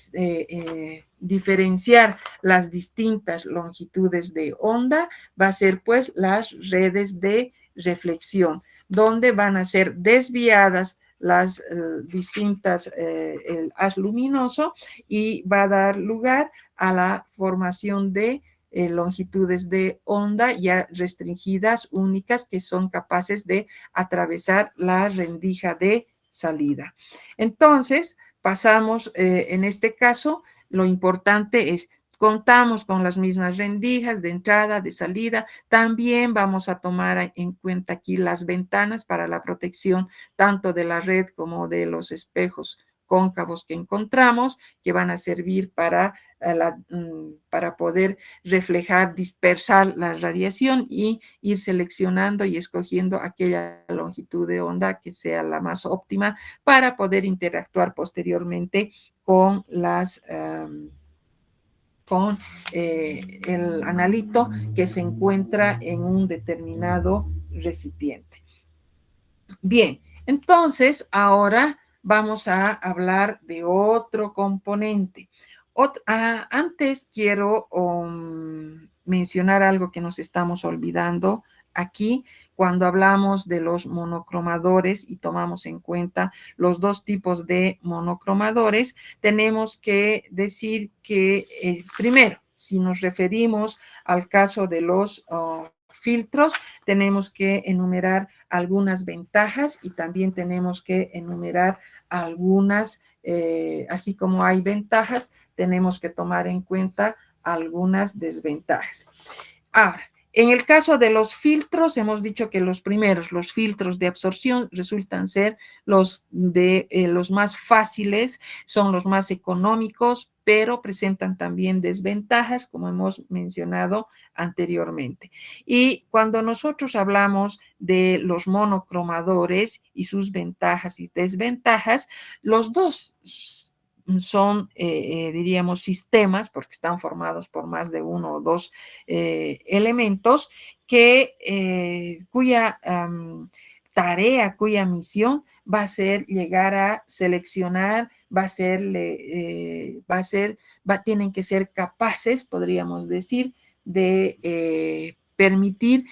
A: diferenciar las distintas longitudes de onda? Va a ser pues las redes de reflexión, donde van a ser desviadas las distintas, el haz luminoso y va a dar lugar a la formación de longitudes de onda ya restringidas, únicas, que son capaces de atravesar la rendija de salida. Entonces, pasamos, en este caso, lo importante es, contamos con las mismas rendijas de entrada, de salida. También vamos a tomar en cuenta aquí las ventanas para la protección tanto de la red como de los espejos cóncavos que encontramos, que van a servir para poder reflejar, dispersar la radiación y ir seleccionando y escogiendo aquella longitud de onda que sea la más óptima para poder interactuar posteriormente con el analito que se encuentra en un determinado recipiente. Bien, entonces ahora vamos a hablar de otro componente. Antes quiero mencionar algo que nos estamos olvidando aquí cuando hablamos de los monocromadores y tomamos en cuenta los dos tipos de monocromadores. Tenemos que decir que primero, si nos referimos al caso de los filtros, tenemos que enumerar algunas ventajas y también tenemos que enumerar algunas, así como hay ventajas, tenemos que tomar en cuenta algunas desventajas. Ahora, en el caso de los filtros, hemos dicho que los primeros, los filtros de absorción, resultan ser los más fáciles, son los más económicos, pero presentan también desventajas, como hemos mencionado anteriormente. Y cuando nosotros hablamos de los monocromadores y sus ventajas y desventajas, los dos son, diríamos, sistemas, porque están formados por más de uno o dos elementos, cuya tarea, cuya misión va a ser llegar a seleccionar, tienen que ser capaces, podríamos decir, de permitir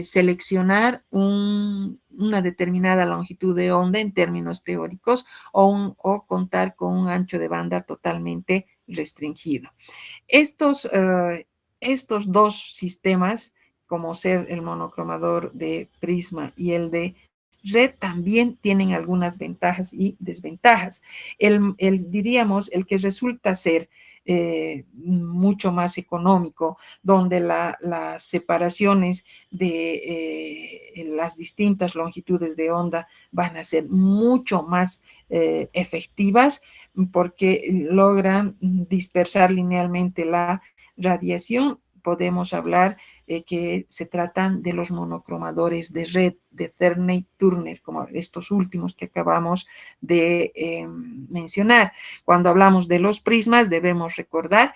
A: seleccionar una determinada longitud de onda en términos teóricos o contar con un ancho de banda totalmente restringido. Estos dos sistemas, como ser el monocromador de prisma y el de red, también tienen algunas ventajas y desventajas. Diríamos, el que resulta ser mucho más económico, donde las separaciones de las distintas longitudes de onda van a ser mucho más efectivas, porque logran dispersar linealmente la radiación. Podemos hablar que se tratan de los monocromadores de red de Ferney-Turner, como estos últimos que acabamos de mencionar. Cuando hablamos de los prismas, debemos recordar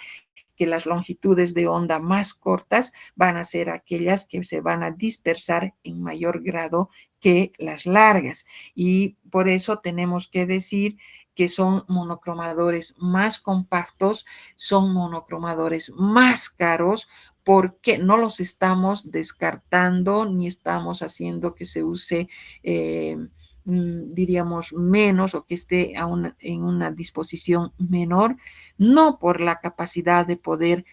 A: que las longitudes de onda más cortas van a ser aquellas que se van a dispersar en mayor grado que las largas. Y por eso tenemos que decir que son monocromadores más compactos, son monocromadores más caros, porque no los estamos descartando ni estamos haciendo que se use, diríamos, menos, o que esté en una disposición menor, no por la capacidad de poder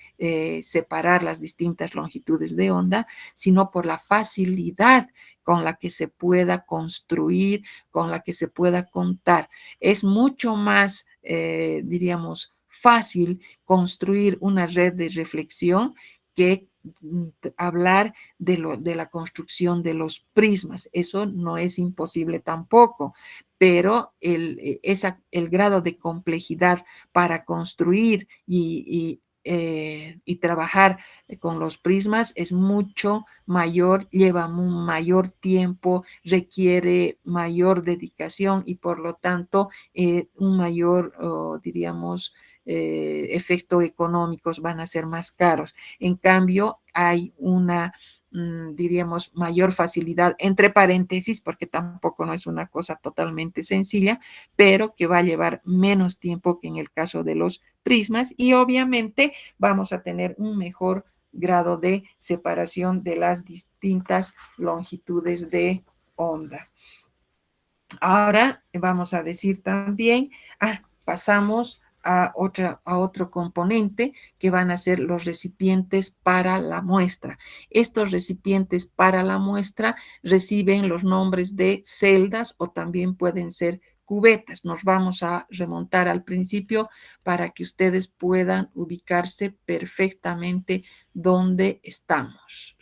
A: separar las distintas longitudes de onda, sino por la facilidad con la que se pueda construir, con la que se pueda contar. Es mucho más, diríamos, fácil construir una red de reflexión que hablar de la construcción de los prismas. Eso no es imposible tampoco, pero el grado de complejidad para construir y trabajar con los prismas es mucho mayor, lleva un mayor tiempo, requiere mayor dedicación y por lo tanto un mayor, diríamos, efectos económicos, van a ser más caros. En cambio, hay una, diríamos, mayor facilidad, entre paréntesis, porque tampoco no es una cosa totalmente sencilla, pero que va a llevar menos tiempo que en el caso de los prismas, y obviamente vamos a tener un mejor grado de separación de las distintas longitudes de onda. Ahora vamos a decir también, pasamos a otro componente, que van a ser los recipientes para la muestra. Estos recipientes para la muestra reciben los nombres de celdas, o también pueden ser cubetas. Nos vamos a remontar al principio para que ustedes puedan ubicarse perfectamente donde estamos.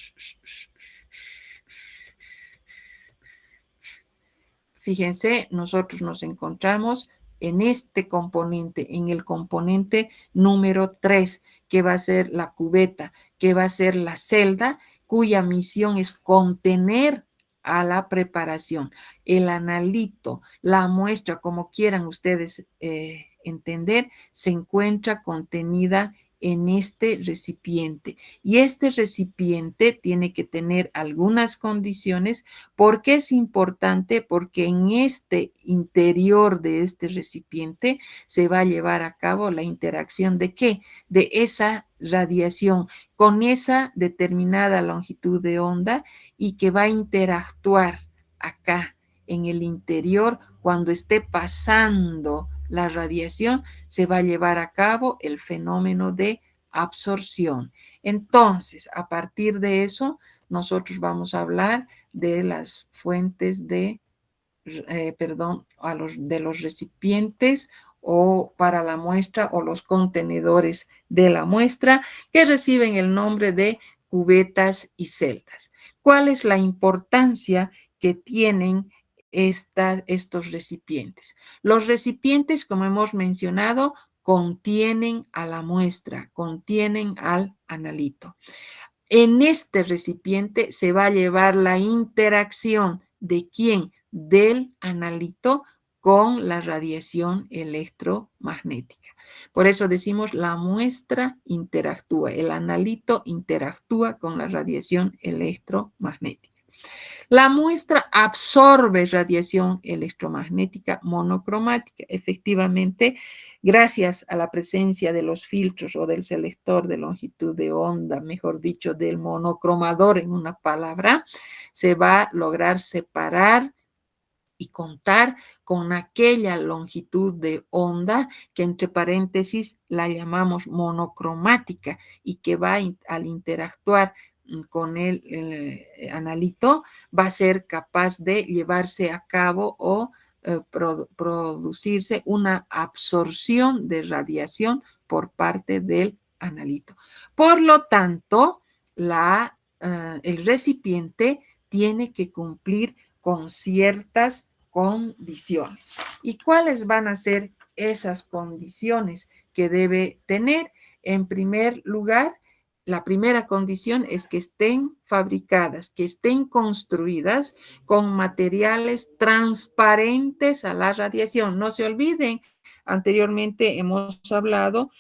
A: Fíjense, nosotros nos encontramos en este componente, en el componente número 3, que va a ser la cubeta, que va a ser la celda, cuya misión es contener a la preparación, el analito, la muestra, como quieran ustedes entender, se encuentra contenida en este recipiente. Y este recipiente tiene que tener algunas condiciones. ¿Por qué es importante? Porque en este interior de este recipiente se va a llevar a cabo la interacción de ¿qué? De esa radiación con esa determinada longitud de onda, y que va a interactuar acá en el interior. Cuando esté pasando la radiación, se va a llevar a cabo el fenómeno de absorción. Entonces, a partir de eso, nosotros vamos a hablar de las fuentes de, de los recipientes o para la muestra, o los contenedores de la muestra, que reciben el nombre de cubetas y celdas. ¿Cuál es la importancia que tienen estos recipientes? Los recipientes, como hemos mencionado, contienen a la muestra, contienen al analito. En este recipiente se va a llevar la interacción de quién, del analito, con la radiación electromagnética. Por eso decimos la muestra interactúa, el analito interactúa con la radiación electromagnética. La muestra absorbe radiación electromagnética monocromática. Efectivamente, gracias a la presencia de los filtros o del selector de longitud de onda, mejor dicho, del monocromador, en una palabra, se va a lograr separar y contar con aquella longitud de onda que entre paréntesis la llamamos monocromática y que va al interactuar con el analito va a ser capaz de llevarse a cabo o producirse una absorción de radiación por parte del analito. Por lo tanto, el recipiente tiene que cumplir con ciertas condiciones. ¿Y cuáles van a ser esas condiciones que debe tener? En primer lugar, la primera condición es que estén fabricadas, que estén construidas con materiales transparentes a la radiación. No se olviden, anteriormente hemos hablado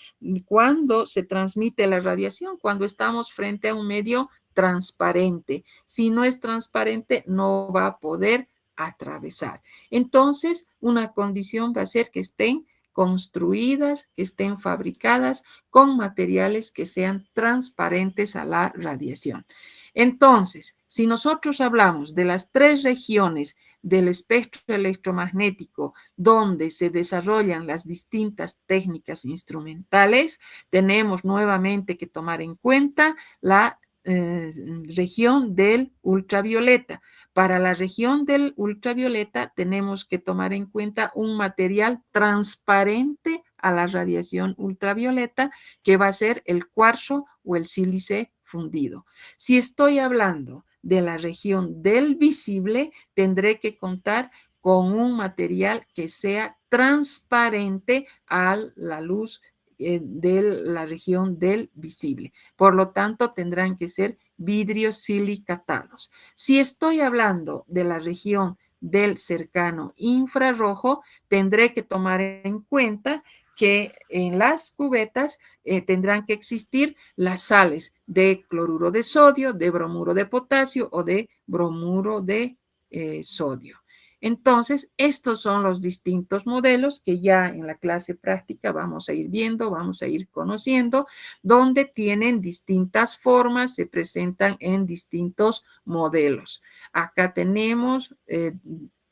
A: cuando se transmite la radiación, cuando estamos frente a un medio transparente. Si no es transparente, no va a poder atravesar. Entonces, una condición va a ser que estén construidas, que estén fabricadas con materiales que sean transparentes a la radiación. Entonces, si nosotros hablamos de las 3 regiones del espectro electromagnético donde se desarrollan las distintas técnicas instrumentales, tenemos nuevamente que tomar en cuenta la región del ultravioleta. Para la región del ultravioleta tenemos que tomar en cuenta un material transparente a la radiación ultravioleta que va a ser el cuarzo o el sílice fundido. Si estoy hablando de la región del visible, tendré que contar con un material que sea transparente a la luz de la región del visible. Por lo tanto, tendrán que ser vidrios silicatados. Si estoy hablando de la región del cercano infrarrojo, tendré que tomar en cuenta que en las cubetas tendrán que existir las sales de cloruro de sodio, de bromuro de potasio o de bromuro de sodio. Entonces, estos son los distintos modelos que ya en la clase práctica vamos a ir viendo, vamos a ir conociendo, donde tienen distintas formas, se presentan en distintos modelos. Acá tenemos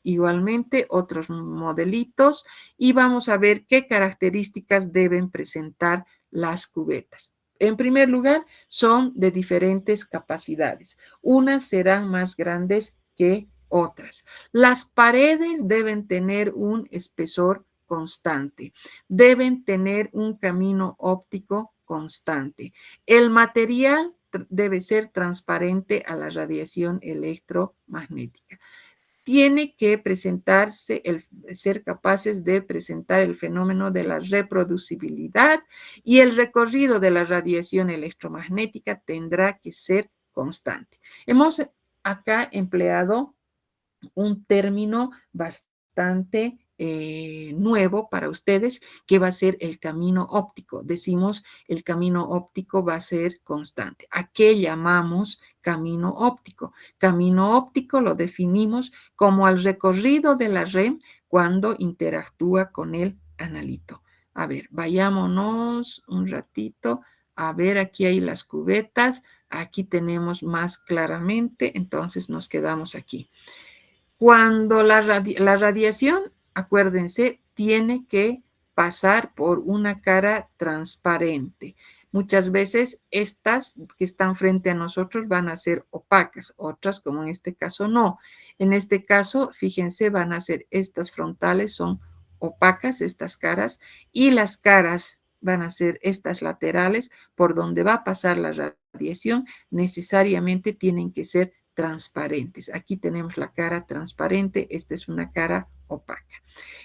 A: igualmente otros modelitos y vamos a ver qué características deben presentar las cubetas. En primer lugar, son de diferentes capacidades. Unas serán más grandes que otras. Las paredes deben tener un espesor constante, deben tener un camino óptico constante. El material debe ser transparente a la radiación electromagnética. Tiene que presentarse, ser capaces de presentar el fenómeno de la reproducibilidad y el recorrido de la radiación electromagnética tendrá que ser constante. Hemos acá empleado un término bastante nuevo para ustedes, que va a ser el camino óptico. Decimos el camino óptico va a ser constante. ¿A qué llamamos camino óptico? Camino óptico lo definimos como el recorrido de la REM cuando interactúa con el analito. A ver, vayámonos un ratito. A ver, aquí hay las cubetas. Aquí tenemos más claramente, entonces nos quedamos aquí. Cuando la radiación, acuérdense, tiene que pasar por una cara transparente. Muchas veces estas que están frente a nosotros van a ser opacas, otras como en este caso no. En este caso, fíjense, van a ser estas frontales, son opacas estas caras y las caras van a ser estas laterales por donde va a pasar la radiación, necesariamente tienen que ser transparentes. Aquí tenemos la cara transparente, esta es una cara opaca.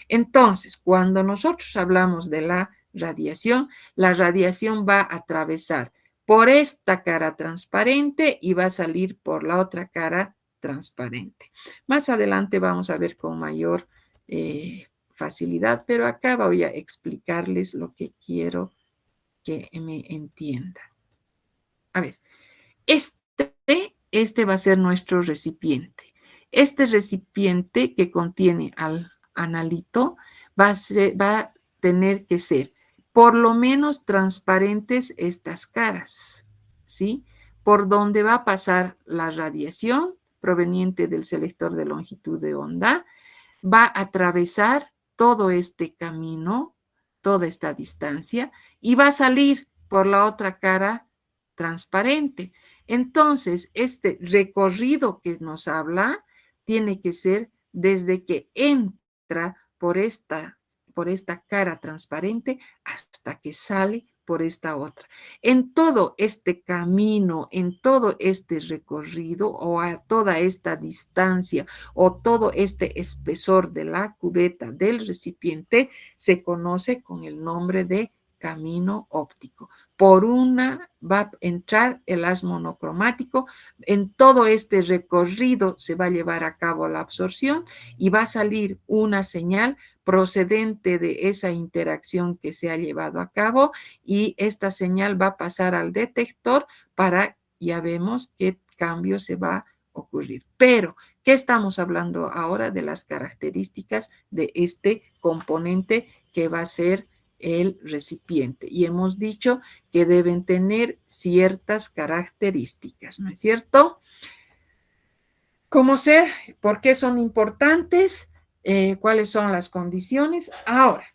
A: Entonces, cuando nosotros hablamos de la radiación va a atravesar por esta cara transparente y va a salir por la otra cara transparente. Más adelante vamos a ver con mayor facilidad, pero acá voy a explicarles lo que quiero que me entiendan. A ver, este va a ser nuestro recipiente. Este recipiente que contiene al analito va a tener que ser por lo menos transparentes estas caras, ¿sí? Por donde va a pasar la radiación proveniente del selector de longitud de onda, va a atravesar todo este camino, toda esta distancia, y va a salir por la otra cara transparente. Entonces, este recorrido que nos habla tiene que ser desde que entra por esta cara transparente hasta que sale por esta otra. En todo este camino, en todo este recorrido o a toda esta distancia o todo este espesor de la cubeta del recipiente se conoce con el nombre de camino óptico. Por una va a entrar el haz monocromático, en todo este recorrido se va a llevar a cabo la absorción y va a salir una señal procedente de esa interacción que se ha llevado a cabo y esta señal va a pasar al detector para, ya vemos qué cambio se va a ocurrir. Pero, ¿qué estamos hablando ahora? De las características de este componente que va a ser el recipiente. Y hemos dicho que deben tener ciertas características, ¿no es cierto? ¿Cómo ser? ¿Por qué son importantes? ¿Cuáles son las condiciones? Ahora,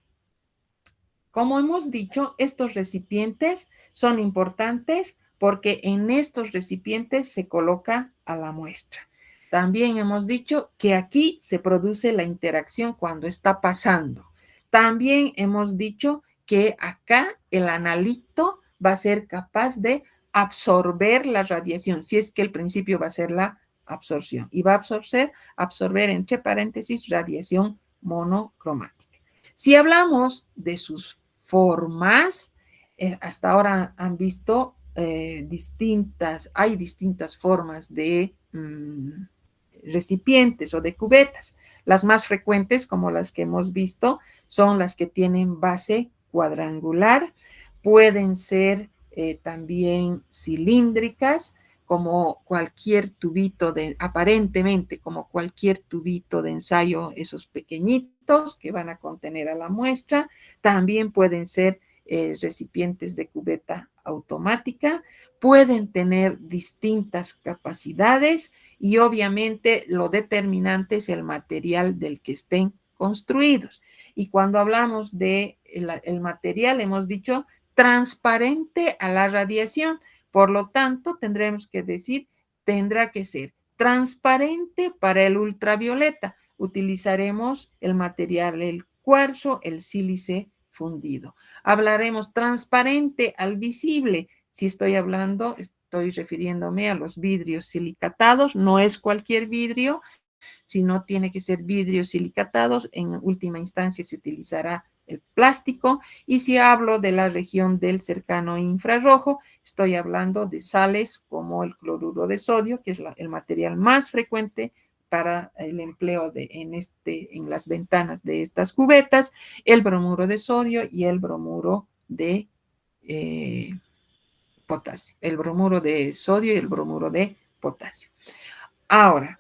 A: como hemos dicho, estos recipientes son importantes porque en estos recipientes se coloca a la muestra. También hemos dicho que aquí se produce la interacción cuando está pasando. También hemos dicho que acá el analito va a ser capaz de absorber la radiación, si es que el principio va a ser la absorción y va a absorber entre paréntesis radiación monocromática. Si hablamos de sus formas, hasta ahora han visto hay distintas formas de recipientes o de cubetas. Las más frecuentes, como las que hemos visto, son las que tienen base cuadrangular, pueden ser también cilíndricas, como cualquier tubito aparentemente como cualquier tubito de ensayo, esos pequeñitos que van a contener a la muestra. También pueden ser recipientes de cubeta automática, pueden tener distintas capacidades y obviamente lo determinante es el material del que estén construidos. Y cuando hablamos de el material, hemos dicho transparente a la radiación. Por lo tanto, tendremos que decir, tendrá que ser transparente para el ultravioleta. Utilizaremos el material, el cuarzo, el sílice fundido. Hablaremos transparente al visible. Si estoy hablando, estoy refiriéndome a los vidrios silicatados. No es cualquier vidrio, sino tiene que ser vidrios silicatados. En última instancia se utilizará el plástico. Y si hablo de la región del cercano infrarrojo, estoy hablando de sales como el cloruro de sodio, que es el material más frecuente para el empleo en las ventanas de estas cubetas, el bromuro de sodio y el bromuro de potasio, el bromuro de sodio y el bromuro de potasio. Ahora,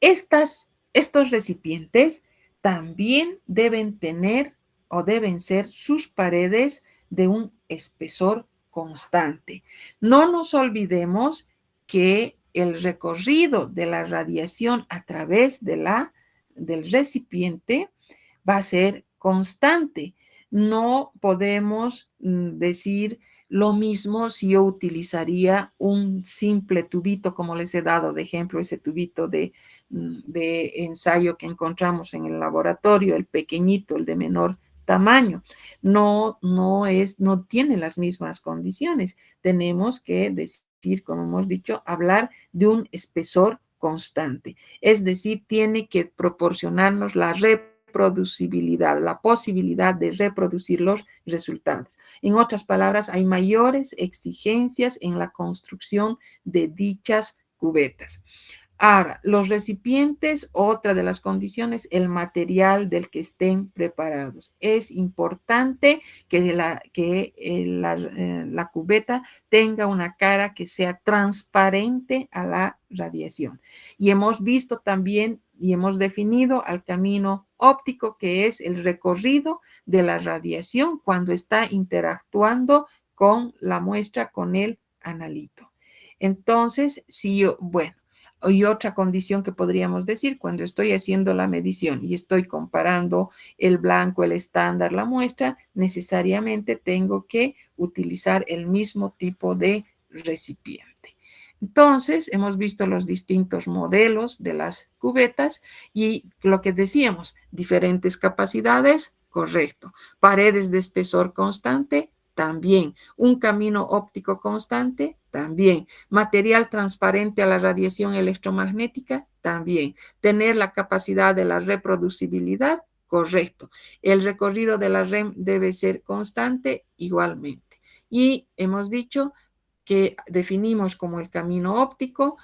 A: estos recipientes también deben tener o deben ser sus paredes de un espesor constante. No nos olvidemos que el recorrido de la radiación a través del recipiente va a ser constante. No podemos decir lo mismo si yo utilizaría un simple tubito, como les he dado de ejemplo, ese tubito de ensayo que encontramos en el laboratorio, el pequeñito, el de menor tamaño. No tiene las mismas condiciones. Tenemos que decir, como hemos dicho, hablar de un espesor constante. Es decir, tiene que proporcionarnos la reproducibilidad, la posibilidad de reproducir los resultados. En otras palabras, hay mayores exigencias en la construcción de dichas cubetas. Ahora, los recipientes, otra de las condiciones, el material del que estén preparados. Es importante que la cubeta tenga una cara que sea transparente a la radiación. Y hemos visto también y hemos definido al camino óptico, que es el recorrido de la radiación cuando está interactuando con la muestra, con el analito. Entonces, bueno, Y otra condición que podríamos decir, cuando estoy haciendo la medición y estoy comparando el blanco, el estándar, la muestra, necesariamente tengo que utilizar el mismo tipo de recipiente. Entonces, hemos visto los distintos modelos de las cubetas y lo que decíamos, diferentes capacidades, correcto. Paredes de espesor constante, también. Un camino óptico constante, también. Material transparente a la radiación electromagnética, también. Tener la capacidad de la reproducibilidad, correcto. El recorrido de la REM debe ser constante igualmente. Y hemos dicho que definimos como el camino óptico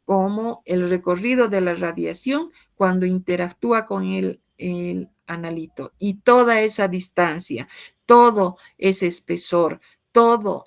A: como el recorrido de la radiación cuando interactúa con el analito y toda esa distancia, todo ese espesor, toda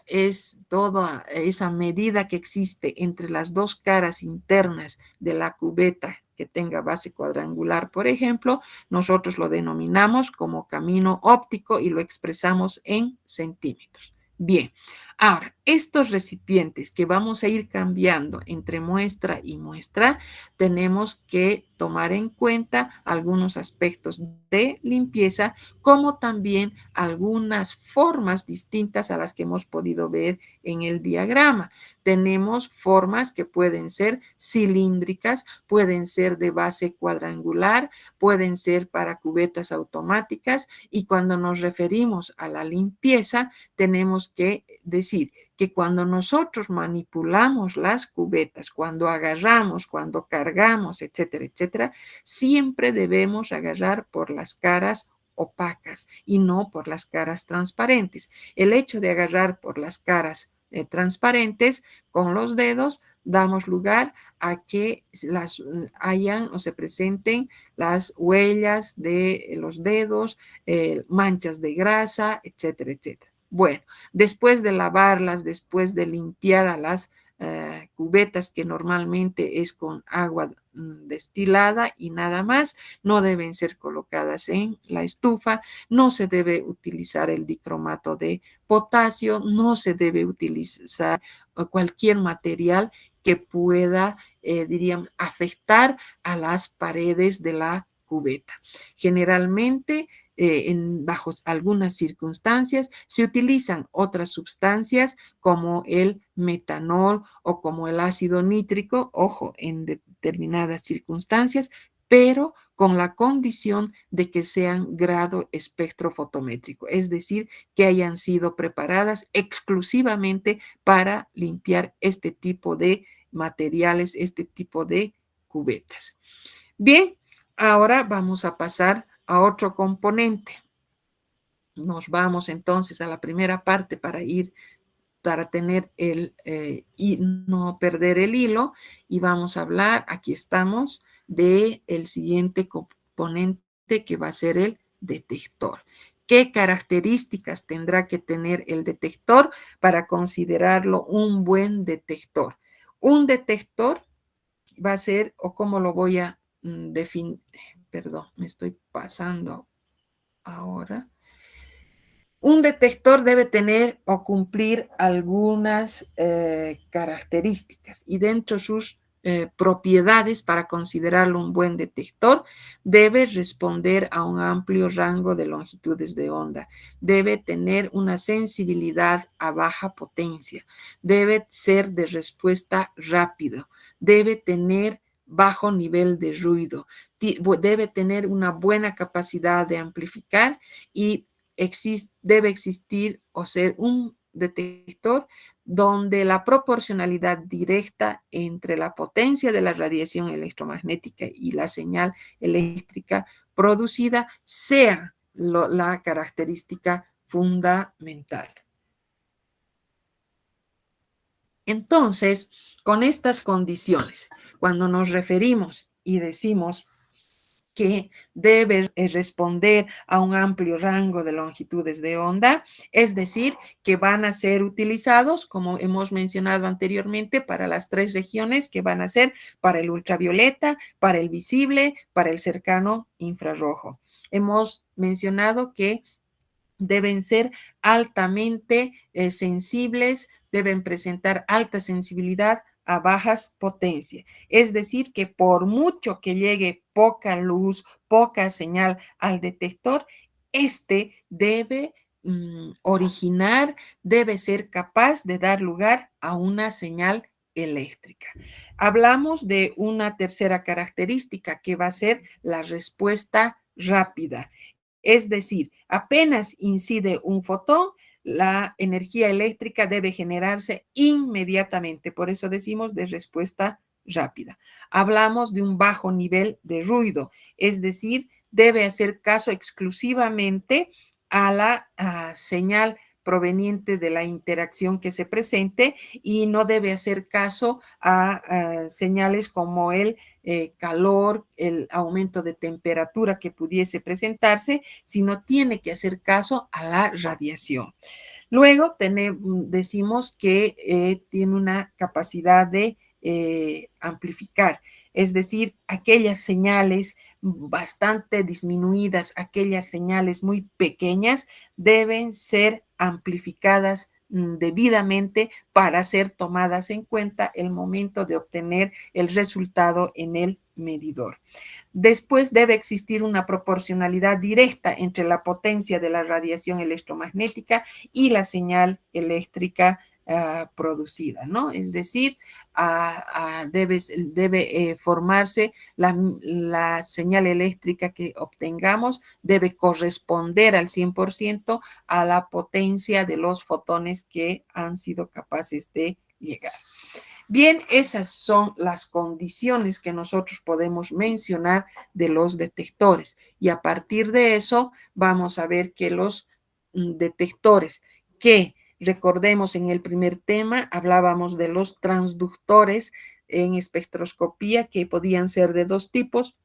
A: esa medida que existe entre las dos caras internas de la cubeta que tenga base cuadrangular, por ejemplo, nosotros lo denominamos como camino óptico y lo expresamos en centímetros. Bien, ahora, estos recipientes que vamos a ir cambiando entre muestra y muestra, tenemos que tomar en cuenta algunos aspectos de limpieza, como también algunas formas distintas a las que hemos podido ver en el diagrama. Tenemos formas que pueden ser cilíndricas, pueden ser de base cuadrangular, pueden ser para cubetas automáticas, y cuando nos referimos a la limpieza, tenemos que decir que cuando nosotros manipulamos las cubetas, cuando agarramos, cuando cargamos, etcétera, etcétera, siempre debemos agarrar por las caras opacas y no por las caras transparentes. El hecho de agarrar por las caras transparentes con los dedos damos lugar a que hayan o se presenten las huellas de los dedos, manchas de grasa, etcétera, etcétera. Bueno, después de lavarlas, después de limpiar a las cubetas, que normalmente es con agua destilada y nada más, no deben ser colocadas en la estufa, no se debe utilizar el dicromato de potasio, no se debe utilizar cualquier material que pueda, diríamos, afectar a las paredes de la cubeta. Generalmente, bajo algunas circunstancias, se utilizan otras sustancias como el metanol o como el ácido nítrico, ojo, en determinadas circunstancias, pero con la condición de que sean grado espectrofotométrico, es decir, que hayan sido preparadas exclusivamente para limpiar este tipo de materiales, este tipo de cubetas. Bien, ahora vamos a pasar a otro componente. Nos vamos entonces a la primera parte para tener y no perder el hilo, y vamos a hablar, aquí estamos, de el siguiente componente que va a ser el detector. ¿Qué características tendrá que tener el detector para considerarlo un buen detector? Un detector va a ser, o cómo lo voy a definir, perdón, me estoy pasando ahora. Un detector debe tener o cumplir algunas características, y dentro de sus propiedades para considerarlo un buen detector, debe responder a un amplio rango de longitudes de onda, debe tener una sensibilidad a baja potencia, debe ser de respuesta rápida, debe tener bajo nivel de ruido, debe tener una buena capacidad de amplificar, y debe existir o ser un detector donde la proporcionalidad directa entre la potencia de la radiación electromagnética y la señal eléctrica producida sea la característica fundamental. Entonces, con estas condiciones, cuando nos referimos y decimos que debe responder a un amplio rango de longitudes de onda, es decir, que van a ser utilizados, como hemos mencionado anteriormente, para las tres regiones que van a ser para el ultravioleta, para el visible, para el cercano infrarrojo. Hemos mencionado que deben ser altamente sensibles, deben presentar alta sensibilidad a bajas potencias. Es decir, que por mucho que llegue poca luz, poca señal al detector, este debe originar, debe ser capaz de dar lugar a una señal eléctrica. Hablamos de una tercera característica que va a ser la respuesta rápida. Es decir, apenas incide un fotón, la energía eléctrica debe generarse inmediatamente. Por eso decimos de respuesta rápida. Hablamos de un bajo nivel de ruido, es decir, debe hacer caso exclusivamente a la señal proveniente de la interacción que se presente y no debe hacer caso a señales como el calor, el aumento de temperatura que pudiese presentarse, sino tiene que hacer caso a la radiación. Luego decimos que tiene una capacidad de amplificar, es decir, aquellas señales bastante disminuidas, aquellas señales muy pequeñas deben ser amplificadas debidamente para ser tomadas en cuenta el momento de obtener el resultado en el medidor. Después debe existir una proporcionalidad directa entre la potencia de la radiación electromagnética y la señal eléctrica producida, ¿no? Es decir, debe formarse la señal eléctrica que obtengamos, debe corresponder al 100% a la potencia de los fotones que han sido capaces de llegar. Bien, esas son las condiciones que nosotros podemos mencionar de los detectores y a partir de eso vamos a ver que los detectores que recordemos en el primer tema hablábamos de los transductores en espectroscopía que podían ser de dos tipos,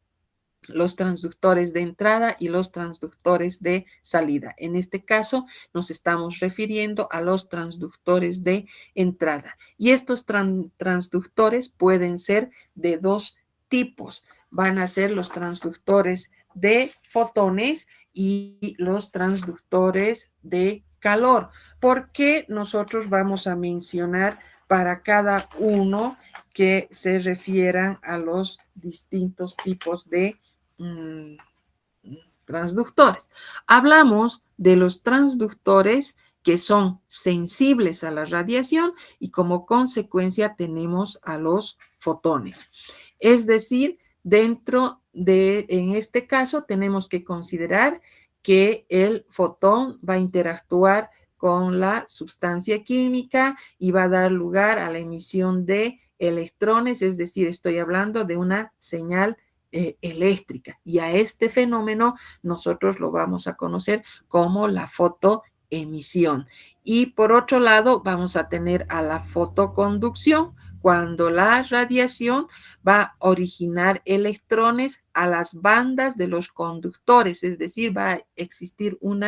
A: los transductores de entrada y los transductores de salida. En este caso nos estamos refiriendo a los transductores de entrada. Y estos transductores pueden ser de dos tipos. Van a ser los transductores de fotones y los transductores de calor. ¿Por qué nosotros vamos a mencionar para cada uno que se refieran a los distintos tipos de transductores? Hablamos de los transductores que son sensibles a la radiación y como consecuencia tenemos a los fotones. Es decir, en este caso tenemos que considerar que el fotón va a interactuar con la sustancia química y va a dar lugar a la emisión de electrones, es decir, estoy hablando de una señal eléctrica y a este fenómeno nosotros lo vamos a conocer como la fotoemisión. Y por otro lado vamos a tener a la fotoconducción, cuando la radiación va a originar electrones a las bandas de los conductores, es decir, va a existir un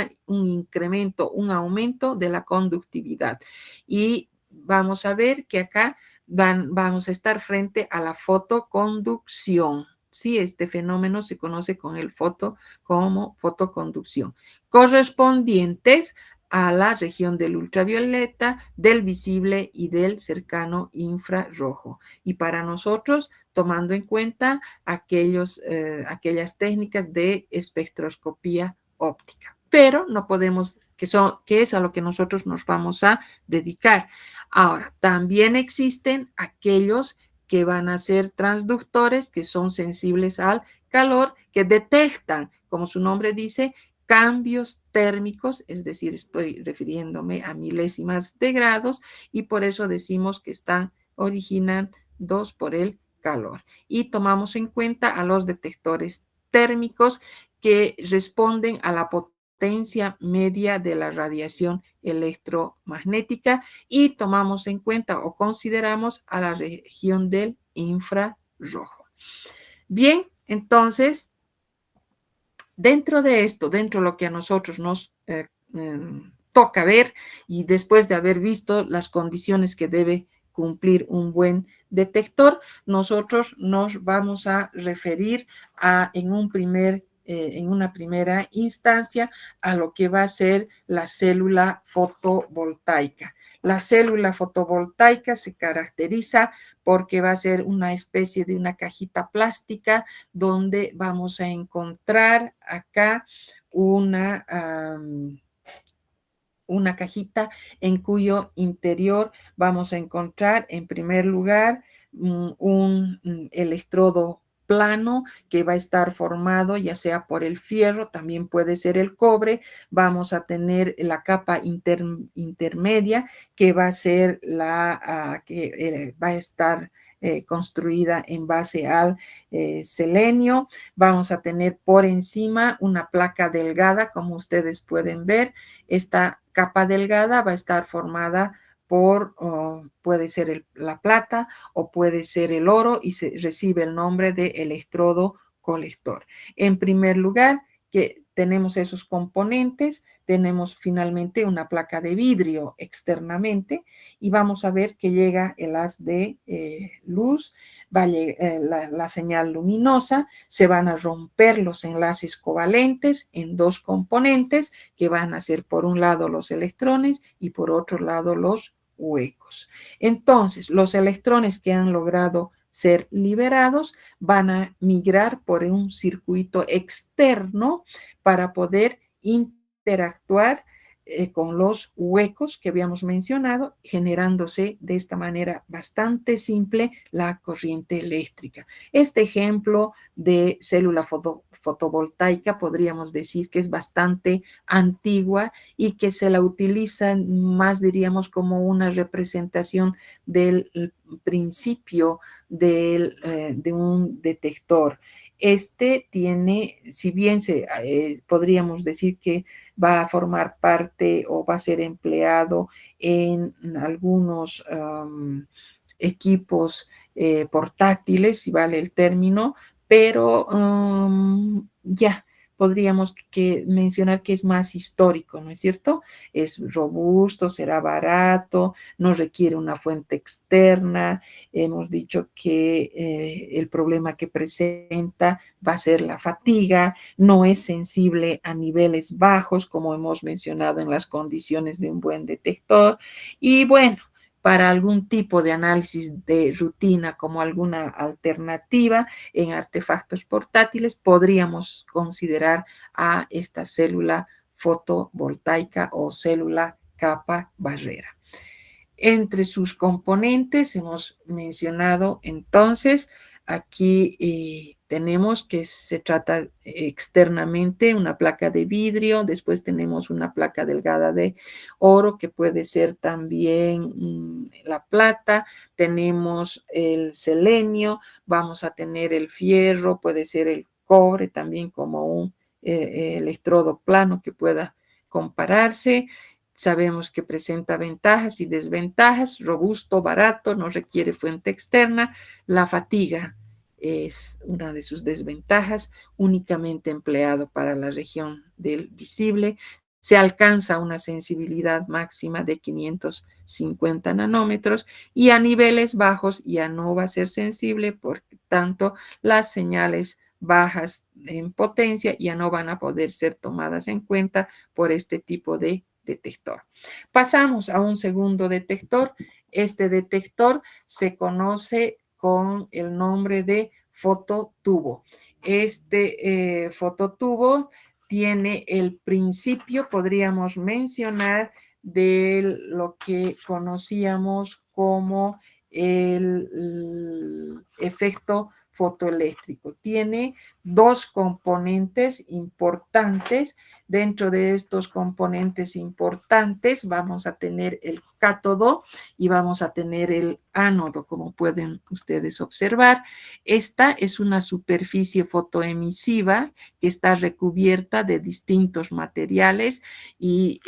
A: incremento, un aumento de la conductividad. Y vamos a ver que acá vamos a estar frente a la fotoconducción. Sí, este fenómeno se conoce como fotoconducción, correspondientes a la región del ultravioleta, del visible y del cercano infrarrojo. Y para nosotros, tomando en cuenta aquellas técnicas de espectroscopía óptica. Pero no podemos, que es a lo que nosotros nos vamos a dedicar. Ahora, también existen aquellos que van a ser transductores, que son sensibles al calor, que detectan, como su nombre dice, cambios térmicos, es decir, estoy refiriéndome a milésimas de grados y por eso decimos que están originados por el calor. Y tomamos en cuenta a los detectores térmicos que responden a la potencia media de la radiación electromagnética y tomamos en cuenta o consideramos a la región del infrarrojo. Bien, entonces, dentro de esto, dentro de lo que a nosotros nos toca ver y después de haber visto las condiciones que debe cumplir un buen detector, nosotros nos vamos a referir en un primer en una primera instancia a lo que va a ser la célula fotovoltaica. La célula fotovoltaica se caracteriza porque va a ser una especie de una cajita plástica donde vamos a encontrar acá una cajita en cuyo interior vamos a encontrar en primer lugar un electrodo plano que va a estar formado ya sea por el fierro, también puede ser el cobre. Vamos a tener la capa intermedia que va a ser que va a estar construida en base al selenio. Vamos a tener por encima una placa delgada, como ustedes pueden ver. Esta capa delgada va a estar formada por, puede ser la plata o puede ser el oro y recibe el nombre de electrodo colector. En primer lugar, que tenemos esos componentes, tenemos finalmente una placa de vidrio externamente y vamos a ver que llega el haz de luz, la señal luminosa, se van a romper los enlaces covalentes en dos componentes que van a ser por un lado los electrones y por otro lado los huecos. Entonces, los electrones que han logrado ser liberados van a migrar por un circuito externo para poder interactuar con los huecos que habíamos mencionado, generándose de esta manera bastante simple la corriente eléctrica. Este ejemplo de célula fotovoltaica podríamos decir que es bastante antigua y que se la utiliza más, diríamos, como una representación del principio de un detector. Este tiene, si bien podríamos decir que va a formar parte o va a ser empleado en algunos equipos portátiles, si vale el término, pero ya podríamos mencionar que es más histórico, ¿no es cierto? Es robusto, será barato, no requiere una fuente externa. Hemos dicho que el problema que presenta va a ser la fatiga, no es sensible a niveles bajos, como hemos mencionado en las condiciones de un buen detector. Y bueno, para algún tipo de análisis de rutina como alguna alternativa en artefactos portátiles, podríamos considerar a esta célula fotovoltaica o célula capa barrera. Entre sus componentes hemos mencionado entonces, aquí tenemos que se trata externamente una placa de vidrio, después tenemos una placa delgada de oro que puede ser también la plata, tenemos el selenio, vamos a tener el fierro, puede ser el cobre también como un electrodo plano que pueda compararse. Sabemos que presenta ventajas y desventajas, robusto, barato, no requiere fuente externa. La fatiga es una de sus desventajas, únicamente empleado para la región del visible. Se alcanza una sensibilidad máxima de 550 nanómetros y a niveles bajos ya no va a ser sensible, por tanto las señales bajas en potencia ya no van a poder ser tomadas en cuenta por este tipo de detector. Pasamos a un segundo detector. Este detector se conoce con el nombre de fototubo. Este fototubo tiene el principio, podríamos mencionar, de lo que conocíamos como el efecto fotoeléctrico. Tiene dos componentes importantes. Dentro de estos componentes importantes vamos a tener el cátodo y vamos a tener el ánodo, como pueden ustedes observar. Esta es una superficie fotoemisiva que está recubierta de distintos materiales y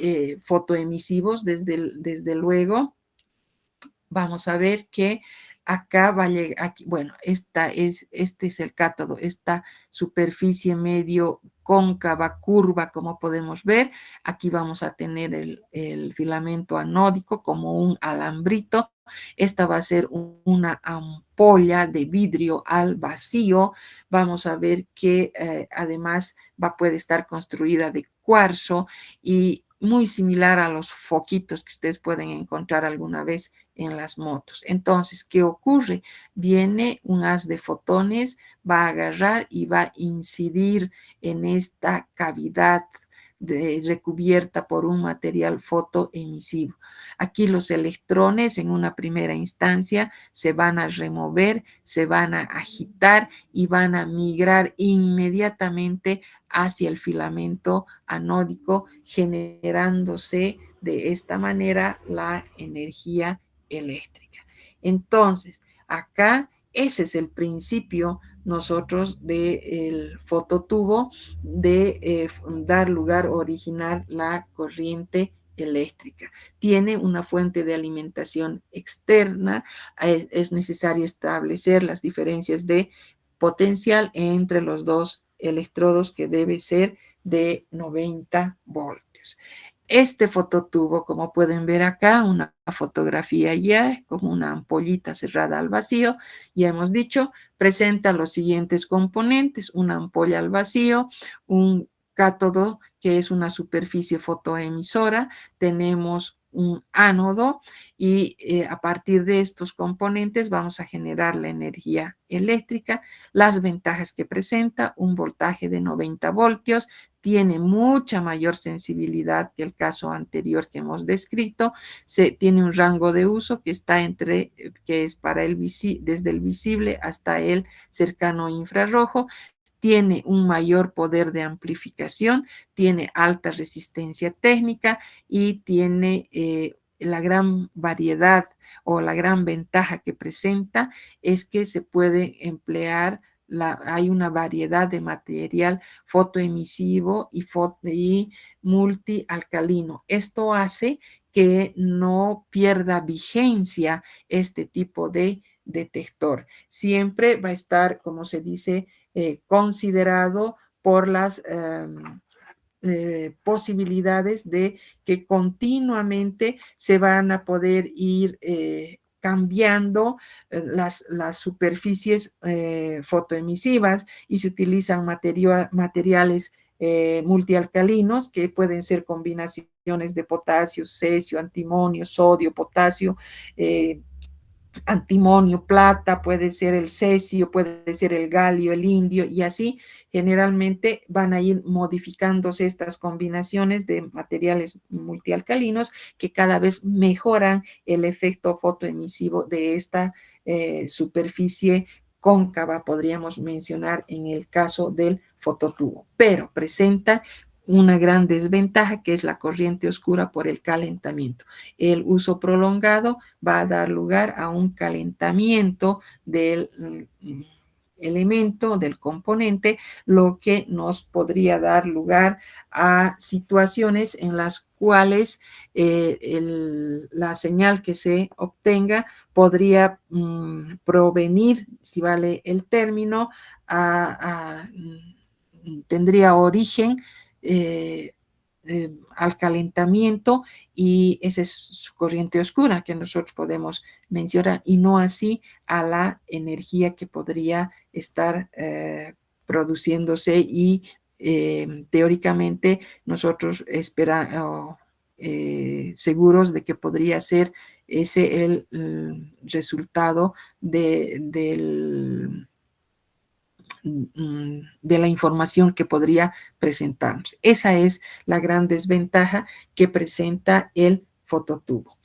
A: fotoemisivos, desde luego. Vamos a ver que acá va a llegar, aquí, bueno, este es el cátodo, esta superficie medio cóncava, curva, como podemos ver. Aquí vamos a tener el filamento anódico como un alambrito Esta va a ser una ampolla de vidrio al vacío. Vamos a ver que además puede estar construida de cuarzo y muy similar a los foquitos que ustedes pueden encontrar alguna vez en las motos. Entonces, ¿qué ocurre? Viene un haz de fotones, va a agarrar y va a incidir en esta cavidad recubierta por un material fotoemisivo. Aquí los electrones en una primera instancia se van a remover, se van a agitar y van a migrar inmediatamente hacia el filamento anódico, generándose de esta manera la energía eléctrica. Entonces, acá ese es el principio nosotros del fototubo de dar lugar o originar la corriente eléctrica. Tiene una fuente de alimentación externa, es necesario establecer las diferencias de potencial entre los dos electrodos que debe ser de 90 voltios. Este fototubo, como pueden ver acá, una fotografía ya, como una ampollita cerrada al vacío, ya hemos dicho, presenta los siguientes componentes: una ampolla al vacío, un cátodo, que es una superficie fotoemisora, tenemos un ánodo y a partir de estos componentes vamos a generar la energía eléctrica. Las ventajas que presenta: un voltaje de 90 voltios, tiene mucha mayor sensibilidad que el caso anterior que hemos descrito, tiene un rango de uso que está que es para desde el visible hasta el cercano infrarrojo, tiene un mayor poder de amplificación, tiene alta resistencia técnica y tiene la gran variedad o la gran ventaja que presenta es que se puede emplear, hay una variedad de material fotoemisivo y multialcalino. Esto hace que no pierda vigencia este tipo de detector. Siempre va a estar, como se dice, considerado por las posibilidades de que continuamente se van a poder ir cambiando las superficies fotoemisivas y se utilizan materiales multialcalinos que pueden ser combinaciones de potasio, cesio, antimonio, sodio, potasio, antimonio, plata, puede ser el cesio, puede ser el galio, el indio, y así generalmente van a ir modificándose estas combinaciones de materiales multialcalinos que cada vez mejoran el efecto fotoemisivo de esta superficie cóncava, podríamos mencionar en el caso del fototubo, pero presenta una gran desventaja que es la corriente oscura por el calentamiento. El uso prolongado va a dar lugar a un calentamiento del elemento, del componente, lo que nos podría dar lugar a situaciones en las cuales la señal que se obtenga podría provenir, si vale el término, tendría origen al calentamiento y esa es su corriente oscura que nosotros podemos mencionar y no así a la energía que podría estar produciéndose y teóricamente nosotros esperamos seguros de que podría ser ese el resultado de la información que podría presentarnos. Esa es la gran desventaja que presenta el fototubo.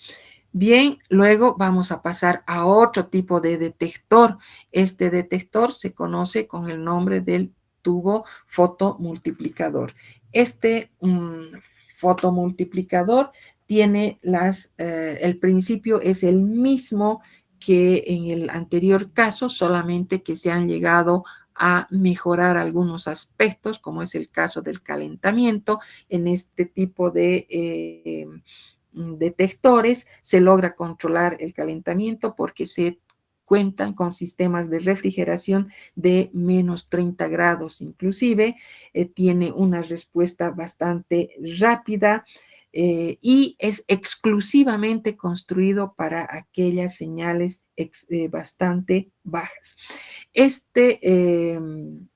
A: Bien, luego vamos a pasar a otro tipo de detector. Este detector se conoce con el nombre del tubo fotomultiplicador. Este fotomultiplicador tiene el principio es el mismo que en el anterior caso, solamente que se han llegado a mejorar algunos aspectos, como es el caso del calentamiento. En este tipo de detectores se logra controlar el calentamiento porque se cuentan con sistemas de refrigeración de menos 30 grados inclusive, tiene una respuesta bastante rápida, y es exclusivamente construido para aquellas señales bastante bajas. Este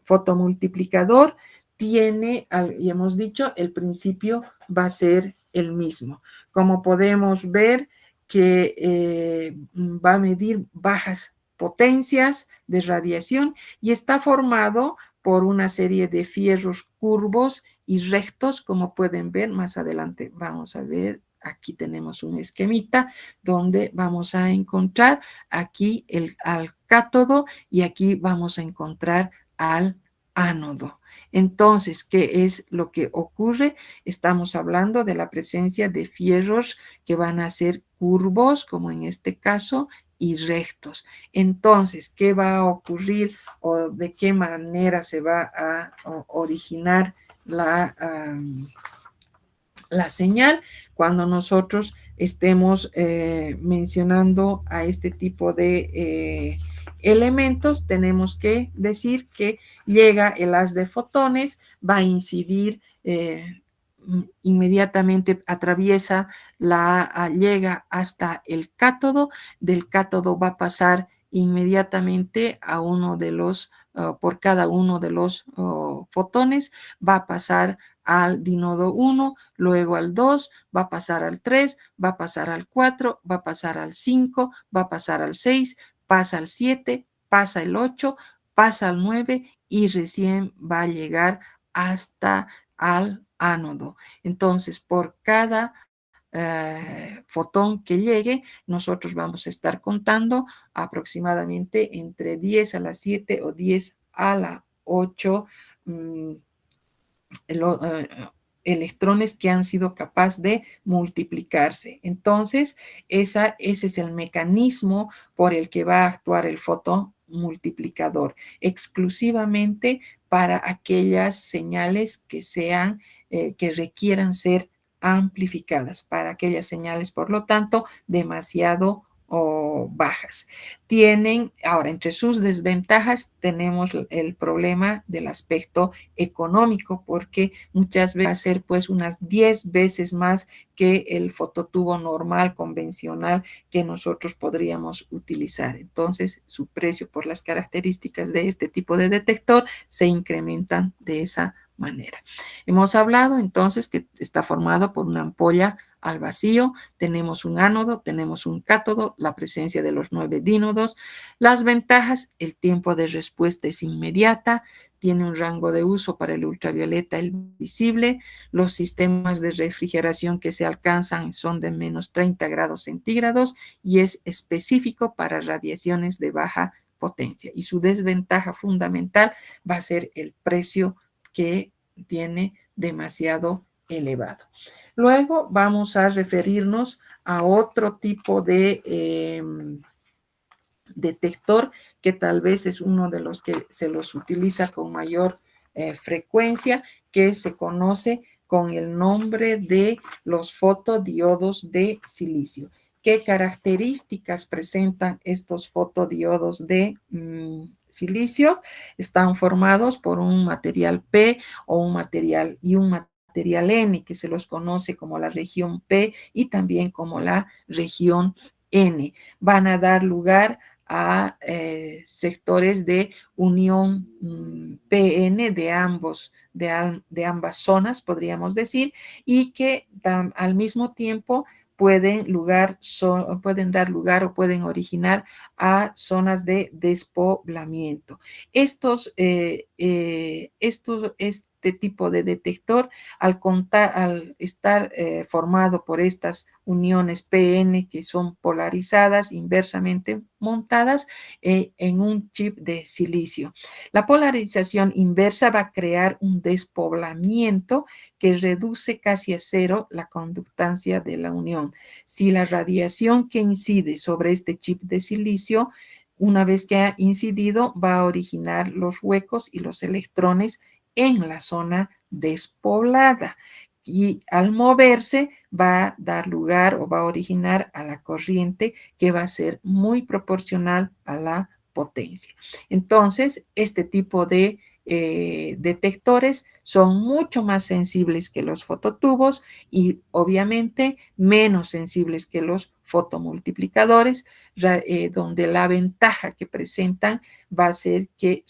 A: fotomultiplicador tiene, y hemos dicho, el principio va a ser el mismo. Como podemos ver que va a medir bajas potencias de radiación y está formado por una serie de fierros curvos y rectos, como pueden ver. Más adelante vamos a ver, aquí tenemos un esquemita donde vamos a encontrar aquí al cátodo y aquí vamos a encontrar al ánodo. Entonces, ¿qué es lo que ocurre? Estamos hablando de la presencia de fierros que van a ser curvos, como en este caso, y rectos. Entonces, ¿qué va a ocurrir o de qué manera se va a originar la señal cuando nosotros estemos mencionando a este tipo de elementos? Tenemos que decir que llega el haz de fotones, va a incidir inmediatamente, atraviesa llega hasta el cátodo, del cátodo va a pasar inmediatamente a uno de los, por cada uno de los fotones, va a pasar al dinodo 1, luego al 2, va a pasar al 3, va a pasar al 4, va a pasar al 5, va a pasar al 6, pasa al 7, pasa el 8, pasa al 9 y recién va a llegar hasta al ánodo. Entonces, por cada fotón que llegue, nosotros vamos a estar contando aproximadamente entre 10 a la 7 o 10 a la 8 electrones que han sido capaces de multiplicarse. Entonces, ese es el mecanismo por el que va a actuar el fotomultiplicador, exclusivamente para aquellas señales que que requieran ser amplificadas, para aquellas señales, por lo tanto, demasiado o bajas. Ahora, entre sus desventajas tenemos el problema del aspecto económico, porque muchas veces va a ser pues unas 10 veces más que el fototubo normal, convencional, que nosotros podríamos utilizar. Entonces, su precio por las características de este tipo de detector se incrementan de esa manera. Hemos hablado entonces que está formado por una ampolla al vacío, tenemos un ánodo, tenemos un cátodo, la presencia de los 9 dínodos. Las ventajas: el tiempo de respuesta es inmediata, tiene un rango de uso para el ultravioleta, el visible, los sistemas de refrigeración que se alcanzan son de menos 30 grados centígrados y es específico para radiaciones de baja potencia. Y su desventaja fundamental va a ser el precio, que tiene demasiado elevado. Luego vamos a referirnos a otro tipo de detector que tal vez es uno de los que se los utiliza con mayor frecuencia, que se conoce con el nombre de los fotodiodos de silicio. ¿Qué características presentan estos fotodiodos de silicio? Están formados por un material P o un material N, que se los conoce como la región P y también como la región N. Van a dar lugar a sectores de unión PN de ambas zonas, podríamos decir, y que al mismo tiempo pueden dar lugar o pueden originar a zonas de despoblamiento. Este tipo de detector, al estar formado por estas uniones PN que son polarizadas, inversamente montadas en un chip de silicio. La polarización inversa va a crear un despoblamiento que reduce casi a cero la conductancia de la unión. Si la radiación que incide sobre este chip de silicio, una vez que ha incidido, va a originar los huecos y los electrones en la zona despoblada, y al moverse va a dar lugar o va a originar a la corriente, que va a ser muy proporcional a la potencia. Entonces, este tipo de detectores son mucho más sensibles que los fototubos y obviamente menos sensibles que los fotomultiplicadores, donde la ventaja que presentan va a ser que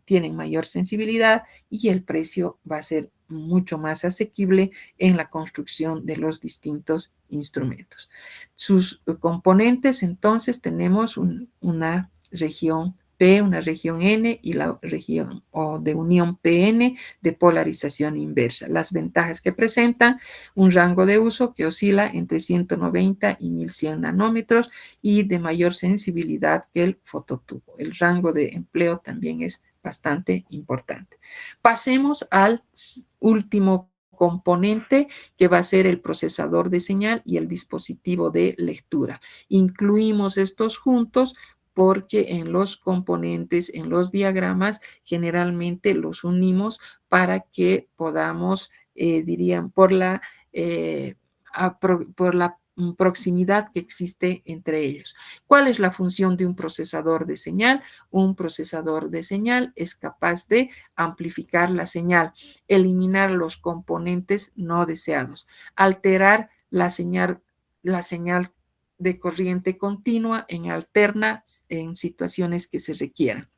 A: tienen mayor sensibilidad y el precio va a ser mucho más asequible en la construcción de los distintos instrumentos. Sus componentes, entonces, tenemos una región P, una región N y la región o de unión PN de polarización inversa. Las ventajas que presentan: un rango de uso que oscila entre 190 y 1100 nanómetros y de mayor sensibilidad que el fototubo. El rango de empleo también es bastante importante. Pasemos al último componente, que va a ser el procesador de señal y el dispositivo de lectura. Incluimos estos juntos porque en los componentes, en los diagramas, generalmente los unimos para que podamos, dirían, por la proximidad que existe entre ellos. ¿Cuál es la función de un procesador de señal? Un procesador de señal es capaz de amplificar la señal, eliminar los componentes no deseados, alterar la señal de corriente continua en alterna en situaciones que se requieran,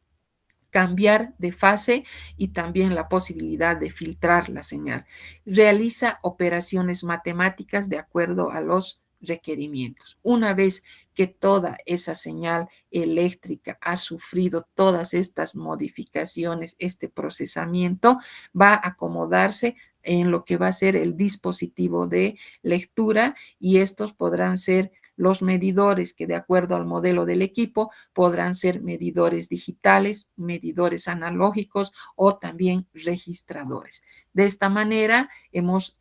A: cambiar de fase y también la posibilidad de filtrar la señal. Realiza operaciones matemáticas de acuerdo a los requerimientos. Una vez que toda esa señal eléctrica ha sufrido todas estas modificaciones, este procesamiento va a acomodarse en lo que va a ser el dispositivo de lectura, y estos podrán ser los medidores que, de acuerdo al modelo del equipo, podrán ser medidores digitales, medidores analógicos o también registradores. De esta manera hemos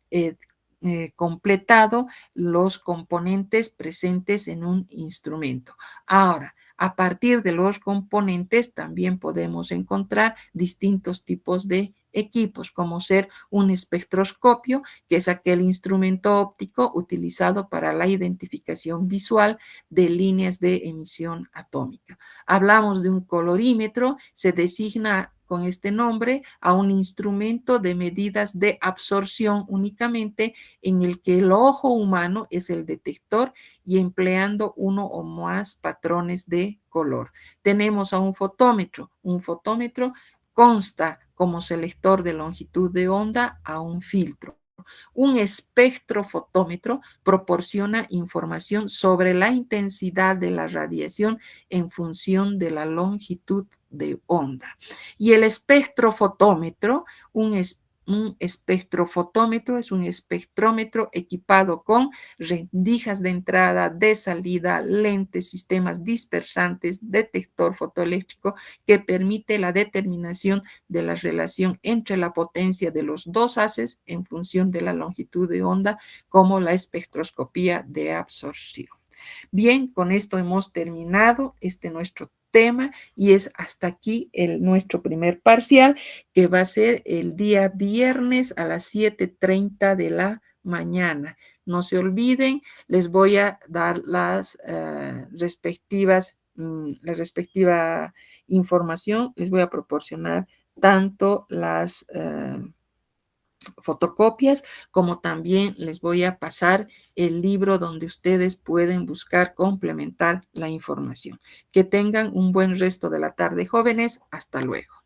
A: completado los componentes presentes en un instrumento. Ahora, a partir de los componentes también podemos encontrar distintos tipos de equipos, como ser un espectroscopio, que es aquel instrumento óptico utilizado para la identificación visual de líneas de emisión atómica. Hablamos de un colorímetro, se designa con este nombre a un instrumento de medidas de absorción únicamente, en el que el ojo humano es el detector y empleando uno o más patrones de color. Tenemos a un fotómetro. Un fotómetro consta como selector de longitud de onda a un filtro. Un espectrofotómetro proporciona información sobre la intensidad de la radiación en función de la longitud de onda. Y el espectrofotómetro, un espectrofotómetro es un espectrómetro equipado con rendijas de entrada, de salida, lentes, sistemas dispersantes, detector fotoeléctrico, que permite la determinación de la relación entre la potencia de los dos haces en función de la longitud de onda, como la espectroscopía de absorción. Bien, con esto hemos terminado nuestro tema, y es hasta aquí nuestro primer parcial, que va a ser el día viernes a las 7:30 de la mañana. No se olviden, les voy a dar la respectiva información, les voy a proporcionar tanto las fotocopias, como también les voy a pasar el libro donde ustedes pueden buscar complementar la información. Que tengan un buen resto de la tarde, jóvenes. Hasta luego.